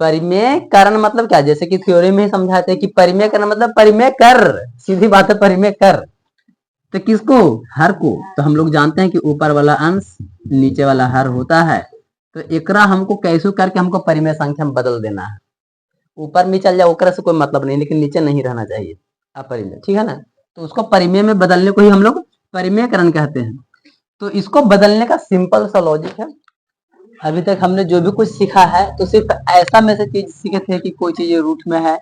परिमेय करण मतलब क्या, जैसे कि थ्योरी में ही समझाते हैं कि परिमेय करण मतलब परिमेय कर, सीधी बात है, परिमेय कर। तो किसको, हर को। तो हम लोग जानते हैं कि ऊपर वाला अंश नीचे वाला हर होता है। तो एकरा हमको कैसे करके हमको परिमेय संख्या में बदल देना है। ऊपर में चल जाए ओकरा से कोई मतलब नहीं, लेकिन नीचे नहीं रहना चाहिए अपरिमेय, ठीक है ना। तो उसको परिमेय में बदलने को ही हम लोग परिमेयकरण कहते हैं। तो इसको बदलने का सिंपल सा लॉजिक है। अभी तक हमने जो भी कुछ सीखा है तो सिर्फ ऐसा में से चीज सीखे थे कि कोई चीज रूट में है,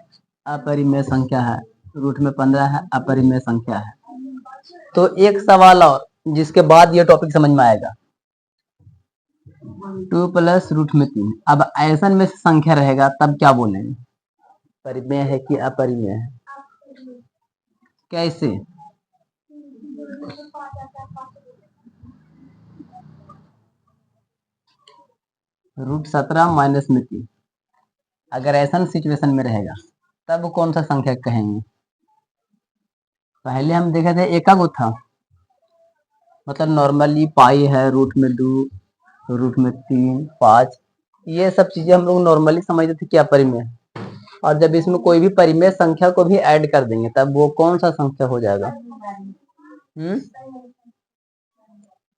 अपरिमेय संख्या है, रूट में 15 है, अपरिमेय संख्या है। तो एक सवाल और जिसके बाद ये टॉपिक समझ में आएगा, 2 प्लस रूट में 3। अब ऐसा में से संख्या रहेगा तब क्या बोलेंगे, परिमेय है कि अपरिमेय है। कैसे, रूट 17 माइनस में 3 अगर ऐसा सिचुएशन में रहेगा तब कौन सा संख्या कहेंगे। पहले हम देखे थे एकागो था, मतलब नॉर्मली पाई है, रूट में 2, रूट में 3, 5, ये सब चीजें हम लोग नॉर्मली समझते थे क्या परिमेय। और जब इसमें कोई भी परिमेय संख्या को भी ऐड कर देंगे तब वो कौन सा संख्या हो जाएगा।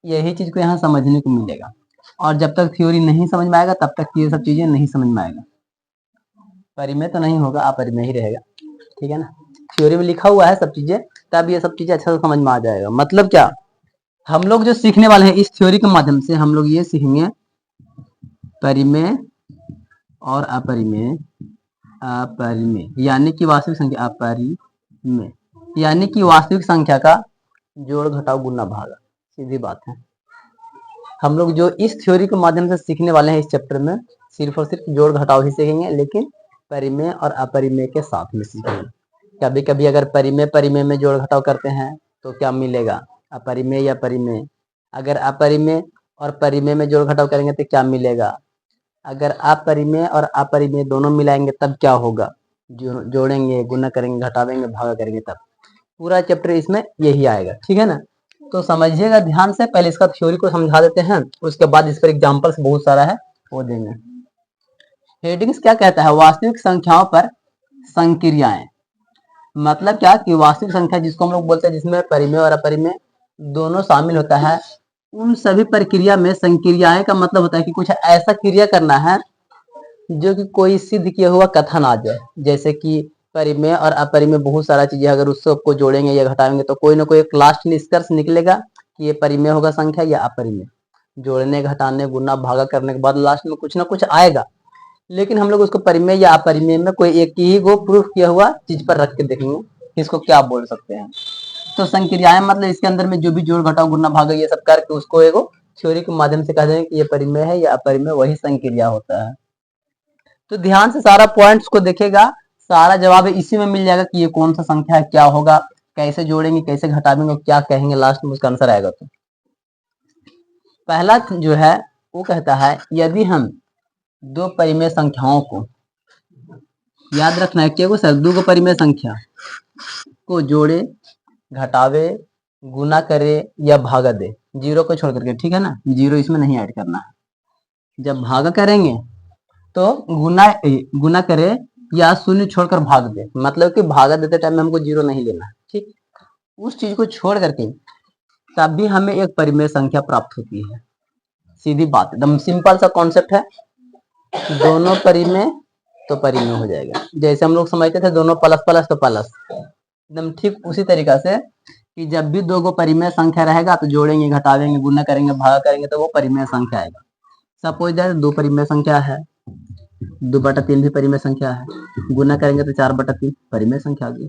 यही चीज को यहाँ समझने को मिलेगा। और जब तक थ्योरी नहीं समझ में आएगा तब तक ये सब चीजें नहीं समझ में आएगा। परिमेय तो नहीं होगा, अपरिमेय ही रहेगा, ठीक है ना। थ्योरी में लिखा हुआ है सब चीजें, तब ये सब चीजें अच्छा से समझ में आ जाएगा। मतलब क्या, हम लोग जो सीखने वाले हैं इस थ्योरी के माध्यम से हम लोग ये सीखेंगे परिमेय और अपरिमेय, अपरिमेय यानी कि वास्तविक संख्या, अपरिमेय यानी कि वास्तविक संख्या का जोड़ घटाव गुना भाग, सीधी बात है। हम लोग जो इस थ्योरी के माध्यम से सीखने वाले हैं इस चैप्टर में सिर्फ और सिर्फ जोड़ घटाव ही सीखेंगे, लेकिन परिमेय और अपरिमेय के साथ में सीखेंगे। कभी कभी अगर परिमेय परिमेय में जोड़ घटाव करते हैं तो क्या मिलेगा, अपरिमेय या परिमेय। अगर अपरिमेय और परिमेय में जोड़ घटाव करेंगे तो क्या मिलेगा। अगर अपरिमेय और अपरिमेय दोनों मिलाएंगे तब क्या होगा, जोड़ेंगे, गुना करेंगे, घटावेंगे, भागा करेंगे, तब पूरा चैप्टर इसमें यही आएगा, ठीक है ना। तो समझिएगा ध्यान से, पहले इसका थ्योरी को समझा देते हैं, उसके बाद इस पर एग्जाम्पल्स बहुत सारा है वो देंगे। हेडिंग्स क्या कहता है, वास्तविक संख्याओं पर संक्रियाएं। मतलब क्या कि वास्तविक संख्या जिसको हम लोग बोलते हैं जिसमें परिमेय और अपरिमेय दोनों शामिल होता है, उन सभी प्रक्रिया में संक्रियाएं का मतलब होता है कि कुछ ऐसा क्रिया करना है जो कि कोई सिद्ध किया हुआ कथन आ जाए। जैसे कि परिमेय और अपरिमेय बहुत सारा चीजें अगर उस सबको जोड़ेंगे या घटाएंगे तो कोई ना कोई एक लास्ट निष्कर्ष निकलेगा कि ये परिमेय होगा संख्या या अपरिमेय। जोड़ने, घटाने, गुना, भागा करने के बाद लास्ट में कुछ ना कुछ आएगा, लेकिन हम लोग उसको परिमेय या अपरिमेय में कोई एक ही को प्रूफ किया हुआ चीज पर रख के देखेंगे इसको क्या बोल सकते हैं। तो संक्रियाएं मतलब इसके अंदर में जो भी जोड़ घटाव गुना भागा ये सब करके उसको एगो थ्योरी के माध्यम से कह देंगे कि ये परिमेय है या अपरिमेय, वही संक्रिया होता है। तो ध्यान से सारा पॉइंट्स को देखेगा, सारा जवाब इसी में मिल जाएगा कि ये कौन सा संख्या है, क्या होगा, कैसे जोड़ेंगे, कैसे घटाएंगे, क्या कहेंगे, लास्ट में उसका आंसर आएगा। तो पहला जो है वो कहता है यदि हम दो परिमेय संख्याओं को, याद रखना है क्या सर, दो परिमेय संख्या को जोड़े, घटावे, गुना करे या भागा दे, जीरो को छोड़ करके, ठीक है ना, जीरो इसमें नहीं ऐड करना है। जब भागा करेंगे तो गुना करे या शून्य छोड़कर भाग दे, मतलब कि भागा देते टाइम में हमको जीरो नहीं लेना है, ठीक। उस चीज को छोड़ करके तब भी हमें एक परिमेय संख्या प्राप्त होती है। सीधी बात, एकदम सिंपल सा कॉन्सेप्ट है। दोनों परिमेय तो परिमेय हो जाएगा, जैसे हम लोग समझते थे दोनों प्लस प्लस तो प्लस, एकदम ठीक उसी तरीका से कि जब भी दो गो परिमेय संख्या रहेगा तो जोड़ेंगे, घटावेंगे, गुना करेंगे, भागा करेंगे तो वो परिमेय संख्या आएगा। सपोज दैट दो परिमेय संख्या है, 2/3 भी परिमेय संख्या है, गुना करेंगे तो 4/3 परिमेय संख्या आ गई।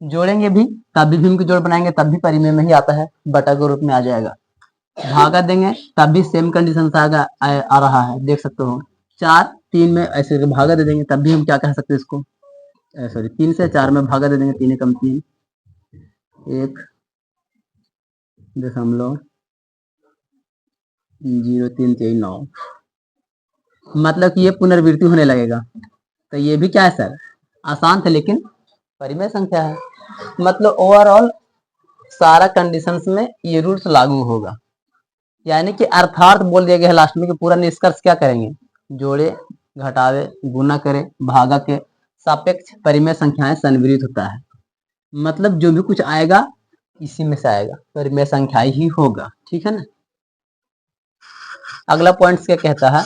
जोड़ेंगे भी तब भी भीम की जोड़ बनाएंगे तब भी परिमेय में ही आता है, बटा के रूप में आ जाएगा। भागा देंगे तब भी सेम कंडीशन से आ रहा है, देख सकते हो। 4 3 में ऐसे भागा दे देंगे तब भी हम क्या कह सकते हैं इसको, सॉरी 3 से 4 में भागा दे देंगे, 3 कम 3, 1.0339, मतलब कि ये पुनर्वृत्ति होने लगेगा। तो ये भी क्या है सर, आसान था लेकिन परिमेय संख्या है। मतलब ओवरऑल सारा कंडीशंस में ये रूल्स लागू होगा, यानी कि अर्थार्थ बोल दिया गया है लास्ट में कि पूरा निष्कर्ष क्या करेंगे, जोड़े, घटावे, गुना करे, भागा के सापेक्ष परिमेय संख्याएं संवृत होता है। मतलब जो भी कुछ आएगा इसी में से आएगा, परिमेय संख्या ही होगा। ठीक है ना। अगला पॉइंट क्या कहता है,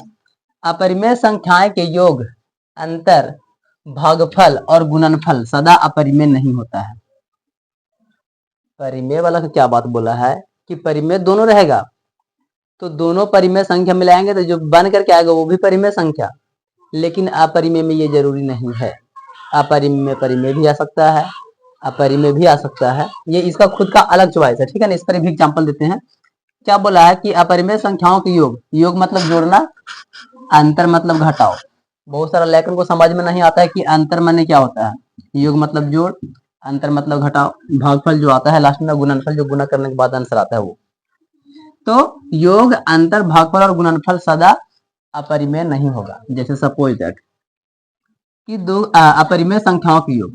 अपरिमेय संख्याएं के योग, अंतर, भागफल और गुणनफल सदा अपरिमेय नहीं होता है। परिमेय वाला का क्या बात बोला है कि परिमेय दोनों रहेगा, तो दोनों परिमेय संख्या मिलाएंगे तो जो बन करके आएगा वो भी परिमेय संख्या। लेकिन अपरिमेय में ये जरूरी नहीं है, अपरिमेय परिमेय भी आ सकता है, अपरिमेय भी आ सकता है, ये इसका खुद का अलग चॉइस है। ठीक है ना। इस पर भी एग्जांपल देते हैं। क्या बोला है कि अपरिमेय संख्याओं के योग, योग मतलब जोड़ना, अंतर मतलब घटाओ। बहुत सारा लेखन को समझ में नहीं आता है कि अंतर माने क्या होता है। योग मतलब जोड़, अंतर मतलब घटाओ, भागफल जो आता है लास्ट में, गुणनफल जो गुना करने के बाद आंसर आता है वो। तो योग, अंतर, भागफल और गुणनफल सदा अपरिमेय नहीं होगा। जैसे सपोज दैट कि दो अपरिमेय संख्याओं के योग,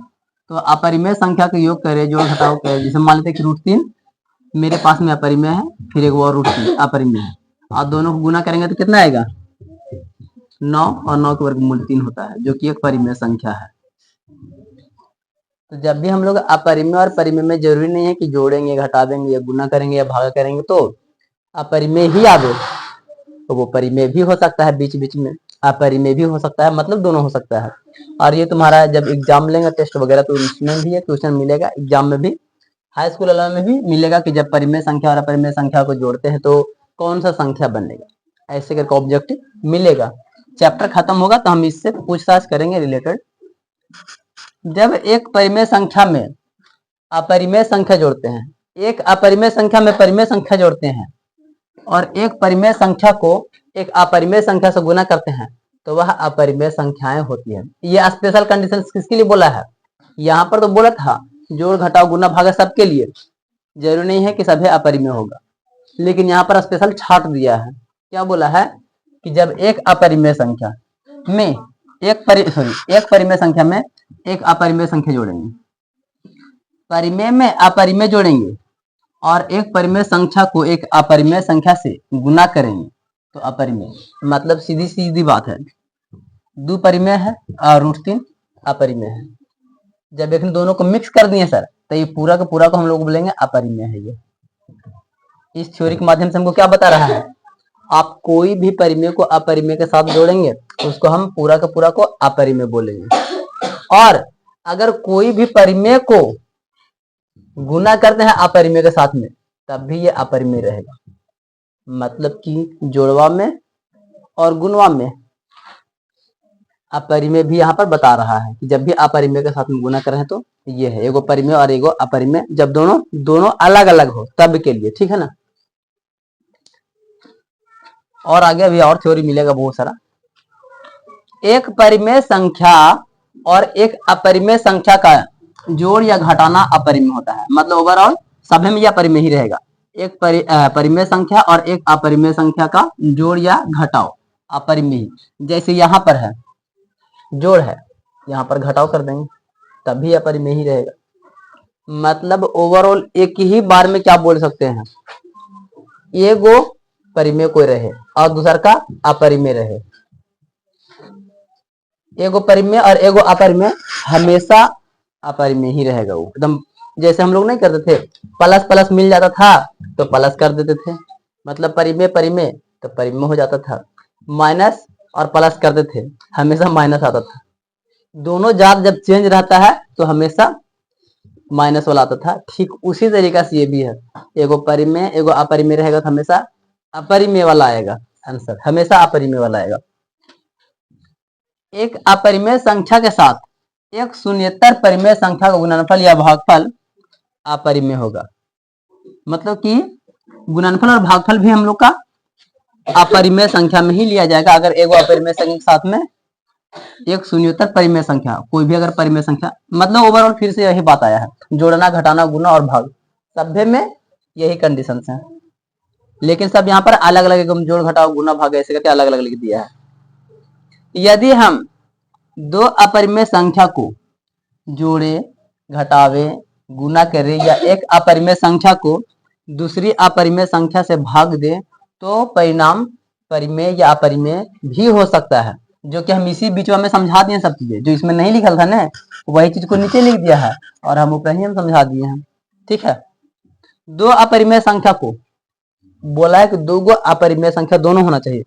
तो अपरिमेय संख्या के योग करे, जोड़ घटाओ करे। जैसे मान लेते हैं कि √3 मेरे पास में अपरिमेय है, फिर एक और √3 अपरिमेय है, और दोनों को गुना करेंगे तो कितना आएगा 9, और 9 के वर्गमूल 3 होता है, जो कि एक परिमेय संख्या है। तो जब भी हम लोग अपरिमेय और परिमेय में जरूरी नहीं है कि जोड़ेंगे, घटा देंगे या गुना करेंगे या भागा करेंगे तो अपरिमेय ही आवे, तो वो परिमेय भी हो सकता है बीच बीच में, अपरिमेय भी हो सकता है, मतलब दोनों हो सकता है। और ये तुम्हारा जब एग्जाम लेंगे टेस्ट वगैरह तो इसमें भी क्वेश्चन मिलेगा, एग्जाम में भी, हाई स्कूल वाला में भी मिलेगा कि जब परिमेय संख्या और अपरिमेय संख्या को जोड़ते हैं तो कौन सा संख्या बनेगा, ऐसे करके ऑब्जेक्टिव मिलेगा। चैप्टर खत्म होगा तो हम इससे पूछताछ करेंगे रिलेटेड। जब एक परिमेय संख्या में अपरिमेय संख्या जोड़ते हैं, एक अपरिमेय संख्या में परिमेय संख्या जोड़ते हैं, और एक परिमेय संख्या को एक अपरिमेय संख्या से गुना करते हैं, तो वह अपरिमेय संख्याएं होती है। ये स्पेशल कंडीशन किसके लिए बोला है, यहाँ पर तो बोला था जोड़ घटाओ गुना भागा सबके लिए, जरूरी नहीं है कि सभी अपरिमेय होगा, लेकिन यहाँ पर स्पेशल छाट दिया है। क्या बोला है कि जब एक अपरिमेय संख्या में एक परिमेय संख्या में एक अपरिमेय संख्या जोड़ेंगे, परिमेय में अपरिमेय जोड़ेंगे, और एक परिमेय संख्या को एक अपरिमेय संख्या से गुना करेंगे तो अपरिमेय, मतलब सीधी सीधी बात है, दो परिमेय है और √3 अपरिमेय है। जब एक दोनों को मिक्स कर दिए सर, तो ये पूरा का पूरा को हम लोग बोलेंगे अपरिमेय है। ये इस थ्योरी के माध्यम से हमको क्या बता रहा है, आप कोई भी परिमेय को अपरिमेय के साथ जोड़ेंगे तो उसको हम पूरा का पूरा को अपरिमेय बोलेंगे, और अगर कोई भी परिमेय को गुना करते हैं अपरिमेय के साथ में तब भी ये अपरिमेय रहेगा। मतलब कि जोड़वा में और गुणवा में अपरिमेय भी यहाँ पर बता रहा है कि जब भी अपरिमेय के साथ में गुना कर रहे हैं तो ये है एगो परिमेय और एगो अपरिमेय, जब दोनों अलग अलग हो तब के लिए। ठीक है ना। और आगे अभी और थ्योरी मिलेगा बहुत सारा। एक परिमेय संख्या और एक अपरिमेय संख्या का जोड़ या घटाना अपरिमेय होता है। मतलब ओवरऑल सभी में यह अपरिमेय ही रहेगा। एक परिमेय संख्या और एक अपरिमेय संख्या का जोड़ या घटाओ अपरिमेय। जैसे यहाँ पर है जोड़ है, यहाँ पर घटाव कर देंगे तभी अपरिमेय ही रहेगा। मतलब ओवरऑल एक ही बार में क्या बोल सकते हैं, एगो परिमेय कोई रहे और दूसरा का अपरिमेय रहे, एगो परिमेय और एगो अपरिमेय हमेशा अपरिमेय ही रहेगा। वो एकदम जैसे हम लोग नहीं करते थे, प्लस प्लस मिल जाता था तो प्लस कर देते थे, मतलब परिमेय परिमेय तो परिमेय हो जाता था, माइनस और प्लस करते थे हमेशा माइनस आता था। दोनों जात जब चेंज रहता है तो हमेशा माइनस वाला आता था। ठीक उसी तरीका से ये भी है, एगो परिमेय एगो अपरिमेय रहेगा तो हमेशा अपरिमेय वाला आएगा आंसर, हमेशा अपरिमेय वाला आएगा। एक अपरिमेय संख्या के साथ एक शून्येतर परिमेय संख्या का गुणनफल या भागफल अपरिमेय होगा। मतलब कि गुणनफल और भागफल भी हम लोग का अपरिमेय संख्या में ही लिया जाएगा। अगर एगो अपरिमेय संख्या के साथ में एक शून्येतर परिमेय संख्या, कोई भी अगर परिमेय संख्या, मतलब ओवरऑल फिर से यही बात आया है, जोड़ना घटाना गुना और भाग सभ्य में यही कंडीशन है। लेकिन सब यहाँ पर अलग अलग एकदम जोड़ घटाओ गुना भाग ऐसे करके अलग अलग लिख दिया है। यदि हम दो अपरिमेय संख्या को जोड़े घटावे गुना करे या एक अपरिमेय संख्या को दूसरी अपरिमेय संख्या से भाग दे तो परिणाम परिमेय या अपरिमेय भी हो सकता है। जो कि हम इसी बीच में समझा दिए सब चीजें, जो इसमें नहीं लिखल था ना वही चीज को नीचे लिख दिया है और हम ऊपर ही हम समझा दिए हैं। ठीक है, दो अपरिमेय संख्या को बोला है कि दो गो अपरिमेय संख्या दोनों होना चाहिए,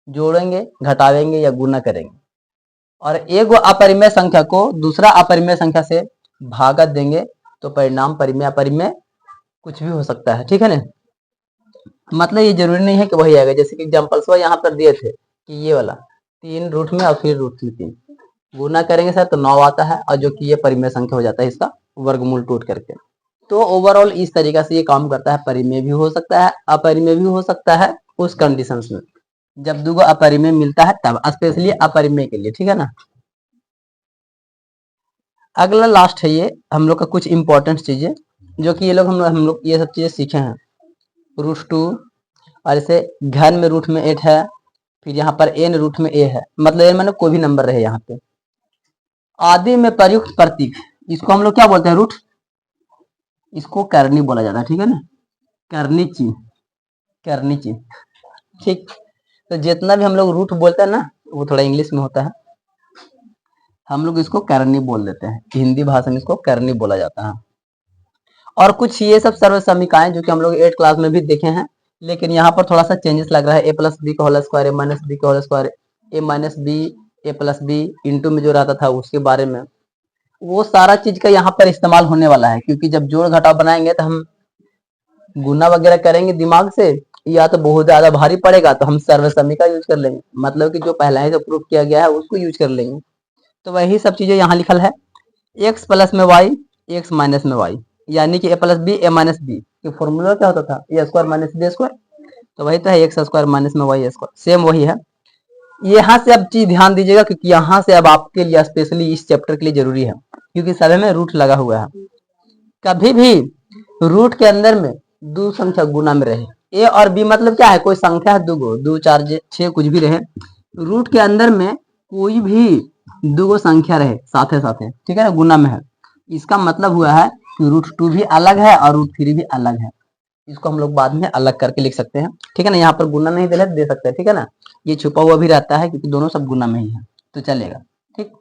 जोड़ेंगे घटावेंगे या गुना करेंगे, और एक गो अपरिमेय संख्या को दूसरा अपरिमेय संख्या से भागत देंगे तो परिणाम परिमेय अपरिमेय कुछ भी हो सकता है। ठीक है ना, मतलब ये जरूरी नहीं है कि वही आएगा। जैसे कि एग्जाम्पल्स यहाँ पर दिए थे कि ये वाला 3 रूट में और फिर रूट 3 गुना करेंगे सर तो 9 आता है, और जो कि ये परिमेय संख्या हो जाता है इसका वर्गमूल टूट करके। तो ओवरऑल इस तरीका से ये काम करता है। परिमेय भी हो सकता है, अपरिमेय भी हो सकता है उस कंडीशंस में जब दो अपरिमेय मिलता है तब, स्पेशली अपरिमेय के लिए। ठीक है ना, अगला लास्ट है ये हम लोग का कुछ इंपॉर्टेंट चीजें जो कि ये लोग हम लोग ये सब चीजें सीखे हैं। √2 और इसे घन में रूट में 8 है, फिर यहाँ पर n रूट में a है, मतलब n माने कोई भी नंबर रहे यहाँ पे। आदि में प्रयुक्त प्रतीक, इसको हम लोग क्या बोलते हैं, रूट, इसको करनी बोला जाता है। ठीक है ना, करनी ची, करनी ची। ठीक, तो जितना भी हम लोग रूट बोलते हैं ना वो थोड़ा इंग्लिश में होता है, हम लोग इसको करनी बोल देते हैं, हिंदी भाषा में इसको करनी बोला जाता है। और कुछ ये सब सर्व समीकरण जो कि हम लोग 8 क्लास में भी देखे हैं, लेकिन यहाँ पर थोड़ा सा चेंजेस लग रहा है। a प्लस बी का whole square, a minus B का whole square, a minus B a plus B into में जो रहता था उसके बारे में, वो सारा चीज का यहाँ पर इस्तेमाल होने वाला है। क्योंकि जब जोड़ घटाव बनाएंगे तो हम गुना वगैरह करेंगे दिमाग से, या तो बहुत ज्यादा भारी पड़ेगा तो हम सर्व समीकरण यूज कर लेंगे, मतलब कि जो पहला ही से प्रूफ किया गया है उसको यूज कर लेंगे। तो वही सब चीजें यहाँ लिखल है, x प्लस में y x माइनस में y, यानी कि a plus B a minus B के फॉर्मूला क्या होता था, a square minus B square, तो वही तो है x स्क्वायर माइनस में y स्क्वायर, सेम वही है। यहाँ से अब चीज ध्यान दीजिएगा क्योंकि यहाँ से अब आपके लिए स्पेशली इस चैप्टर के लिए जरूरी है, क्योंकि सभी में रूट लगा हुआ है। कभी भी रूट के अंदर में दो संख्या गुना में रहे, a और b मतलब क्या है, कोई संख्या है दो गो, 2 4 6 कुछ भी रहे, रूट के अंदर में कोई भी दो गो संख्या रहे साथे साथे, ठीक है ना, गुना में है, इसका मतलब हुआ है कि √2 भी अलग है और √3 भी अलग है। इसको हम लोग बाद में अलग करके लिख सकते हैं। ठीक है ना, यहाँ पर गुना नहीं दे सकते, ठीक है ना, ये छुपा हुआ भी रहता है क्योंकि दोनों सब गुना में ही है तो चलेगा। ठीक,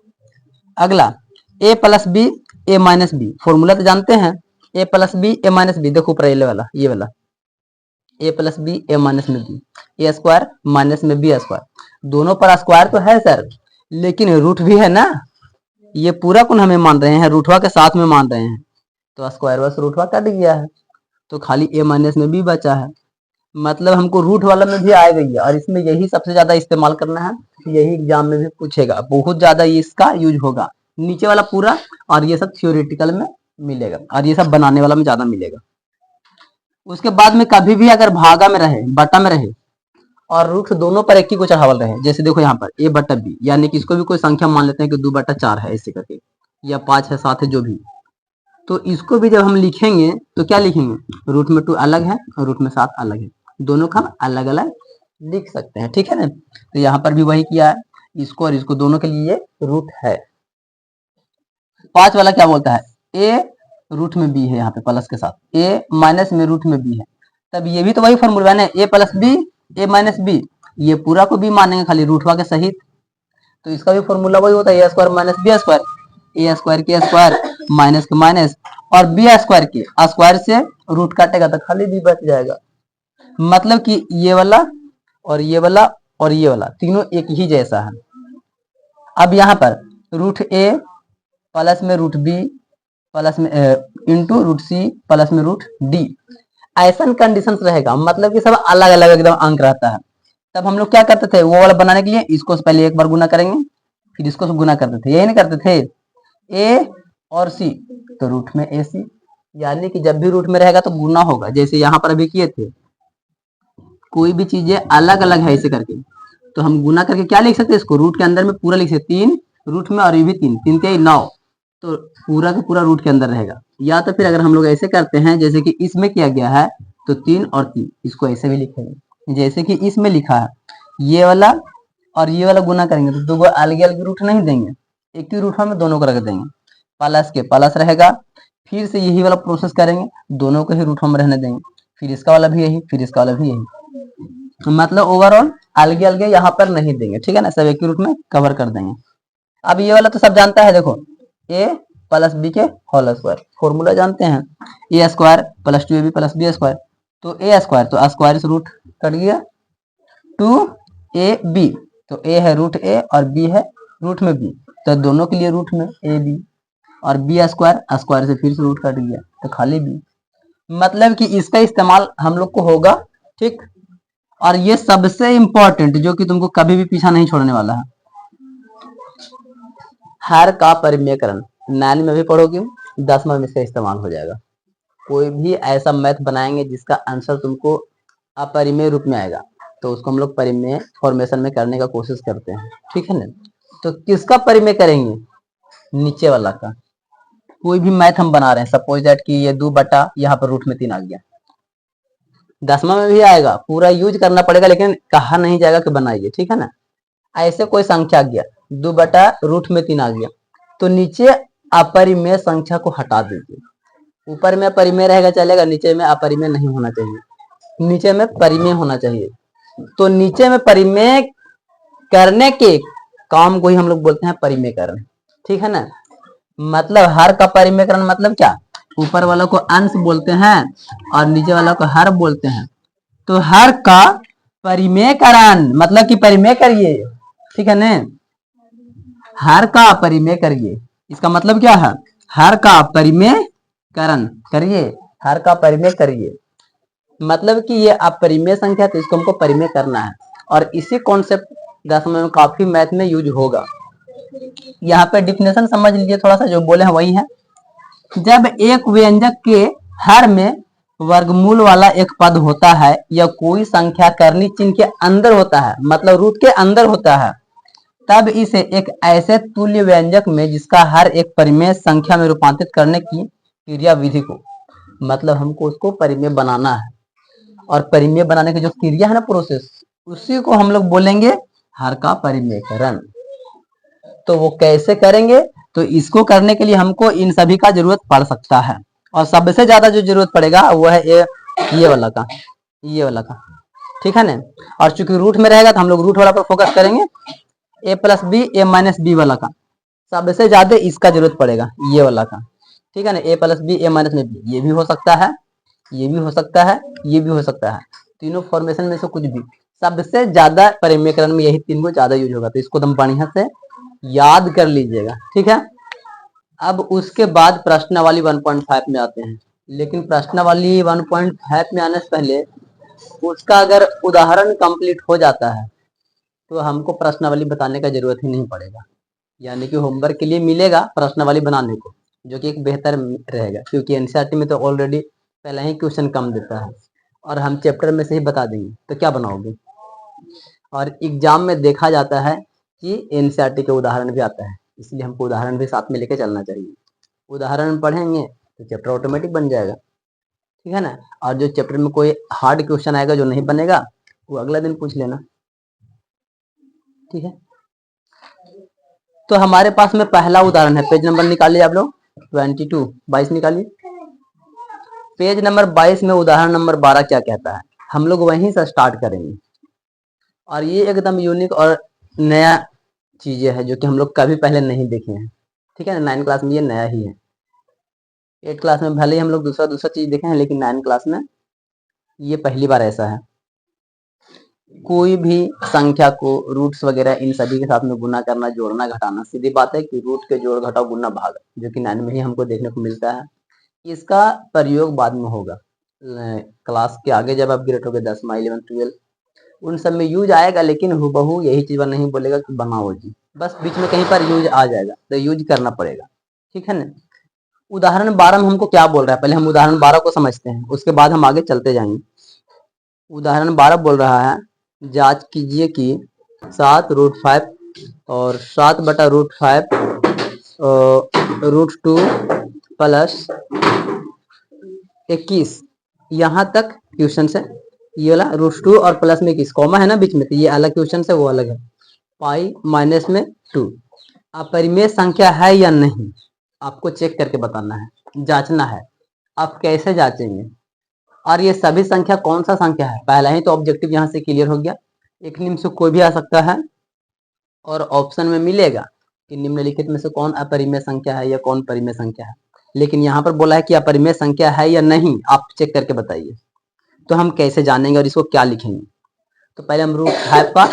अगला a plus B a minus B, formula तो जानते हैं, a plus B a minus B, देखो ऊपर ये वाला a plus B a minus में बी, a स्क्वायर माइनस में b स्क्वायर, दोनों पर स्क्वायर तो है सर, लेकिन रूट भी है ना, ये पूरा कौन हमें मान रहे हैं, रूटवा के साथ में मान रहे हैं, तो स्क्वायर बस रूटवा कट गया है, तो खाली a माइनस में b बचा है, मतलब हमको रूट वाला में भी आएगा ही, और इसमें यही सबसे ज्यादा इस्तेमाल करना है, यही एग्जाम में भी पूछेगा, बहुत ज्यादा इसका यूज होगा, नीचे वाला पूरा, और ये सब थियोरेटिकल में मिलेगा, और ये सब बनाने वाला में ज्यादा मिलेगा। उसके बाद में कभी भी अगर भागा में रहे, बटा में रहे, और रूट दोनों पर एक ही को चढ़ावल रहे, जैसे देखो यहाँ पर a बटा b, यानी कि इसको भी कोई संख्या मान लेते हैं कि 2/4 है ऐसे करके, या 5 है 7 है जो भी, तो इसको भी जब हम लिखेंगे तो क्या लिखेंगे, रूट में 2 अलग है और रूट में 7 अलग है, दोनों का हम अलग अलग लिख सकते हैं। ठीक है ना, तो यहाँ पर भी वही किया है, इसको और इसको दोनों के लिए रूट है। 5 वाला क्या बोलता है, a रूट में b है, यहाँ पे प्लस के साथ a माइनस में रूट में b है, तब ये भी तो वही फॉर्मूला है ना, a plus B a minus B, ये पूरा को b मानेंगे खाली रूटवा के सहित, तो इसका भी फॉर्मूला वही होता है, a square minus B square, a square के स्क्वायर माइनस के माइनस, और बी स्क्वायर के स्क्वायर से रूट काटेगा तो खाली b बच जाएगा, मतलब कि ये वाला और ये वाला और ये वाला तीनों एक ही जैसा है। अब यहाँ पर रूट a प्लस में रूट b प्लस में इंटू रूट c प्लस में रूट d, ऐसा कंडीशन रहेगा, मतलब कि सब अलग अलग एकदम अंक रहता है। तब हम लोग क्या करते थे, वो वाला बनाने के लिए इसको पहले एक बार गुना करेंगे, फिर इसको गुना करते थे, यही नहीं करते थे, a और c तो रूट में ac, यानी कि जब भी रूट में रहेगा तो गुना होगा, जैसे यहाँ पर अभी किए थे, कोई भी चीजें अलग अलग है ऐसे करके, तो हम गुना करके क्या लिख सकते हैं, इसको रूट के अंदर में पूरा लिख सकते, 3 रूट में और ये भी 3 3 3 9, तो पूरा का पूरा रूट के अंदर रहेगा। या तो फिर अगर हम लोग ऐसे करते हैं जैसे कि इसमें किया गया है, तो 3 और 3 इसको ऐसे भी लिखेंगे, जैसे कि इसमें लिखा है, ये वाला और ये वाला गुना करेंगे तो दो अलग अलग रूट नहीं देंगे, एक ही रूट में दोनों को रख देंगे, प्लस के प्लस रहेगा, फिर से यही वाला प्रोसेस करेंगे, दोनों को ही रूट में रहने देंगे, फिर इसका वाला भी यही, फिर इसका वाला भी यही, मतलब ओवरऑल अलगे अलगे यहाँ पर नहीं देंगे, ठीक है ना, सब एक ही रूट में कवर कर देंगे। अब ये वाला तो सब जानता है, देखो ए प्लस बी के होल स्क्वायर फॉर्मूला जानते हैं, A square plus 2ab plus B square, तो ए स्क्वायर तो स्क्वायर से रूट कट गया 2ab, तो ए है रूट ए और बी है रूट में बी, तो दोनों के लिए रूट में ए बी, और बी स्क्वायर स्क्वायर से फिर से रूट कट गया तो खाली बी, मतलब कि इसका इस्तेमाल हम लोग को होगा, ठीक। और ये सबसे इंपॉर्टेंट जो कि तुमको कभी भी पीछा नहीं छोड़ने वाला है, हर का परिमेयकरण 9 में भी पढ़ोगे, 10वां में इसका इस्तेमाल हो जाएगा। कोई भी ऐसा मैथ बनाएंगे जिसका आंसर तुमको अपरिमेय रूप में आएगा तो उसको हम लोग परिमेय फॉर्मेशन में करने का कोशिश करते हैं, ठीक है ना। तो किसका परिमेय करेंगे, नीचे वाला का। कोई भी मैथ हम बना रहे हैं, सपोज दैट कि ये 2 बटा यहाँ पर रूट में 3 आ गया, 10वां में भी आएगा, पूरा यूज करना पड़ेगा, लेकिन कहा नहीं जाएगा कि बनाइए, ठीक है ना। ऐसे कोई संख्या आ गया 2 बटा रूट में 3 आ गया, तो नीचे अपरिमेय संख्या को हटा दीजिए, ऊपर में परिमेय रहेगा चलेगा, नीचे में अपरिमेय नहीं होना चाहिए, नीचे में परिमेय होना चाहिए। तो नीचे में परिमेय करने के काम को ही हम लोग बोलते हैं परिमेयकरण, ठीक है ना। मतलब हर का परिमेयकरण मतलब क्या, ऊपर वाला को अंश बोलते हैं और नीचे वाला को हर बोलते हैं, तो हर का परिमेयकरण मतलब कि परिमेय करिए, ठीक है ना, हर का परिमेय करिए, इसका मतलब क्या है, हर का परिमेयकरण करिए, हर का परिमेय करिए, मतलब कि ये अपरिमेय संख्या तो इसको हमको परिमेय करना है, और इसी कॉन्सेप्ट 10वें में काफी मैथ में यूज होगा। यहाँ पे डिफिनेशन समझ लीजिए, थोड़ा सा जो बोले हैं वही है, जब एक व्यंजक के हर में वर्गमूल वाला एक पद होता है या कोई संख्या करनी चिन्ह के अंदर होता है, मतलब रूट के अंदर होता है, तब इसे एक ऐसे तुल्य व्यंजक में जिसका हर एक परिमेय संख्या में रूपांतरित करने की क्रिया विधि को, मतलब हमको उसको परिमेय बनाना है, और परिमेय बनाने की जो क्रिया है ना, प्रोसेस, उसी को हम लोग बोलेंगे हर का परिमेयकरण। तो वो कैसे करेंगे, तो इसको करने के लिए हमको इन सभी का जरूरत पड़ सकता है, और सबसे ज्यादा जो जरूरत पड़ेगा वो है ये वाला का, ये वाला का, ठीक है ना। और चूंकि रूट में रहेगा तो हम लोग रूट वाला पर फोकस करेंगे, ए प्लस बी ए माइनस बी वाला का सबसे ज्यादा इसका जरूरत पड़ेगा, ये वाला का, ठीक है ना। ए प्लस बी ए माइनस में बी, ये भी हो सकता है, ये भी हो सकता है, ये भी हो सकता है, तीनों फॉर्मेशन में से कुछ भी, सबसे ज्यादा परिमेयकरण में यही तीन को ज्यादा यूज होगा, तो इसको तुम बढ़िया से याद कर लीजिएगा, ठीक है। अब उसके बाद प्रश्नावली 1.5 में आते हैं, लेकिन प्रश्नावली 1.5 में आने से पहले उसका अगर उदाहरण कंप्लीट हो जाता है तो हमको प्रश्नावली बताने का जरूरत ही नहीं पड़ेगा, यानी कि होमवर्क के लिए मिलेगा प्रश्नावली बनाने को, जो कि एक बेहतर रहेगा, क्योंकि एनसीईआरटी में तो ऑलरेडी पहले ही क्वेश्चन कम देता है और हम चैप्टर में से ही बता देंगे, तो क्या बनाओगे। और एग्जाम में देखा जाता है कि एनसीईआरटी के उदाहरण भी आता है, इसलिए हमको उदाहरण भी साथ में लेके चलना चाहिए। उदाहरण पढ़ेंगे तो चैप्टर ऑटोमेटिक बन जाएगा, ठीक है ना। और जो चैप्टर में कोई हार्ड क्वेश्चन आएगा जो नहीं बनेगा वो अगला दिन पूछ लेना, ठीक है। तो हमारे पास में पहला उदाहरण है, पेज नंबर निकालिए आप लोग, 22 निकालिए। पेज नंबर 22 में उदाहरण नंबर 12 क्या कहता है, हम लोग वहीं से स्टार्ट करेंगे, और ये एकदम यूनिक और नया चीजें है जो कि हम लोग कभी पहले नहीं देखे हैं, ठीक है ना। 9 क्लास में ये नया ही है, 8 क्लास में भले ही हम लोग दूसरा दूसरा चीज देखे हैं, लेकिन 9 क्लास में ये पहली बार ऐसा है। कोई भी संख्या को रूट्स वगैरह इन सभी के साथ में गुना करना, जोड़ना, घटाना, सीधी बात है कि रूट के जोड़ घटाओ गुना भाग, जो कि 9 में ही हमको देखने को मिलता है। इसका प्रयोग बाद में होगा क्लास के आगे, जब आप ग्रेड होगे 10वां 11 12 उन सब में यूज आएगा, लेकिन हूबहू यही चीज नहीं बोलेगा कि बनाओ जी, बस बीच में कहीं पर यूज आ जाएगा तो यूज करना पड़ेगा, ठीक है ना। उदाहरण 12 में हमको क्या बोल रहा है, पहले हम उदाहरण 12 को समझते हैं, उसके बाद हम आगे चलते जाएंगे। उदाहरण 12 बोल रहा है, जांच कीजिए कि 7√5 और 7/√5 √2 प्लस 21, यहाँ तक क्वेश्चन से ये वाला √2 और प्लस में 21 कॉमा है ना बीच में, तो ये अलग क्वेश्चन से वो अलग है। पाई माइनस में 2 अपरिमेय संख्या है या नहीं, आपको चेक करके बताना है, जांचना है। आप कैसे जांचेंगे, और ये सभी संख्या कौन सा संख्या है, पहला ही तो ऑब्जेक्टिव यहाँ से क्लियर हो गया। एक निम्न से कोई भी आ सकता है और ऑप्शन में मिलेगा कि निम्नलिखित में से कौन अपरिमेय संख्या है या कौन परिमेय संख्या है। लेकिन यहाँ पर बोला है कि अपरिमेय संख्या है या नहीं, आप चेक करके बताइए। तो हम कैसे जानेंगे और इसको क्या लिखेंगे? तो पहले हम रूट 5 का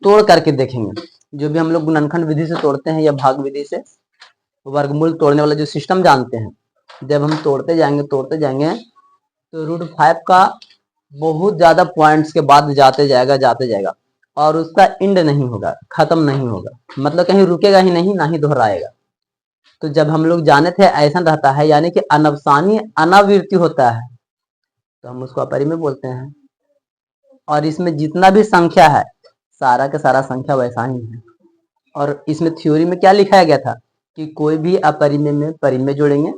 तोड़ करके देखेंगे। जो भी हम लोग गुणनखंड विधि से तोड़ते हैं या भाग विधि से, वर्गमूल तोड़ने वाला जो सिस्टम जानते हैं, जब हम तोड़ते जाएंगे तो रूट 5 का बहुत ज्यादा पॉइंट्स के बाद जाते जाएगा और उसका एंड नहीं होगा, खत्म नहीं होगा, मतलब कहीं रुकेगा ही नहीं, ना ही दोहराएगा। तो जब हम लोग जाने थे ऐसा रहता है, यानी कि अनवसानी अनावृत्ति होता है, तो हम उसको अपरिमेय बोलते हैं। और इसमें जितना भी संख्या है सारा का सारा संख्या वैसा ही है। और इसमें थ्योरी में क्या लिखाया गया था कि कोई भी अपरिमेय में परिमेय जोड़ेंगे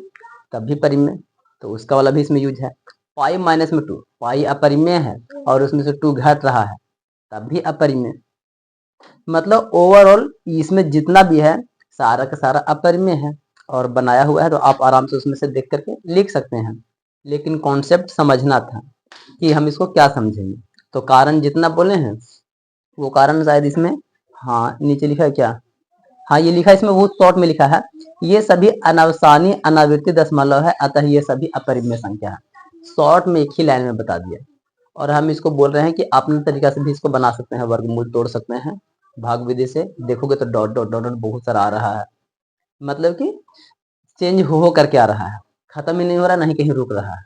तब भी परिमेय, तो उसका वाला भी इसमें यूज है। पाई माइनस में 2, पाई अपरिमेय है और उसमें से 2 घट रहा है तब भी अपरिमेय। मतलब ओवरऑल इसमें जितना भी है सारा का सारा अपरिमेय है और बनाया हुआ है, तो आप आराम से उसमें से देख करके लिख सकते हैं। लेकिन कॉन्सेप्ट समझना था कि हम इसको क्या समझेंगे। तो कारण जितना बोले हैं वो कारण शायद इसमें, हाँ नीचे लिखा है क्या, हाँ ये लिखा है इसमें, वो शॉर्ट में लिखा है, ये सभी अनवसानी अनावृत्ति दशमलव है, अतः ये सभी अपरिमेय संख्या है। शॉर्ट में एक ही लाइन में बता दिया। और हम इसको बोल रहे हैं कि अपने तरीका से भी इसको बना सकते हैं, वर्गमूल तोड़ सकते हैं भाग विधि से। देखोगे तो डॉट डॉट डॉट डॉट बहुत सारा आ रहा है, मतलब कि चेंज हो करके आ रहा है, खत्म ही नहीं हो रहा, नहीं कहीं रुक रहा है।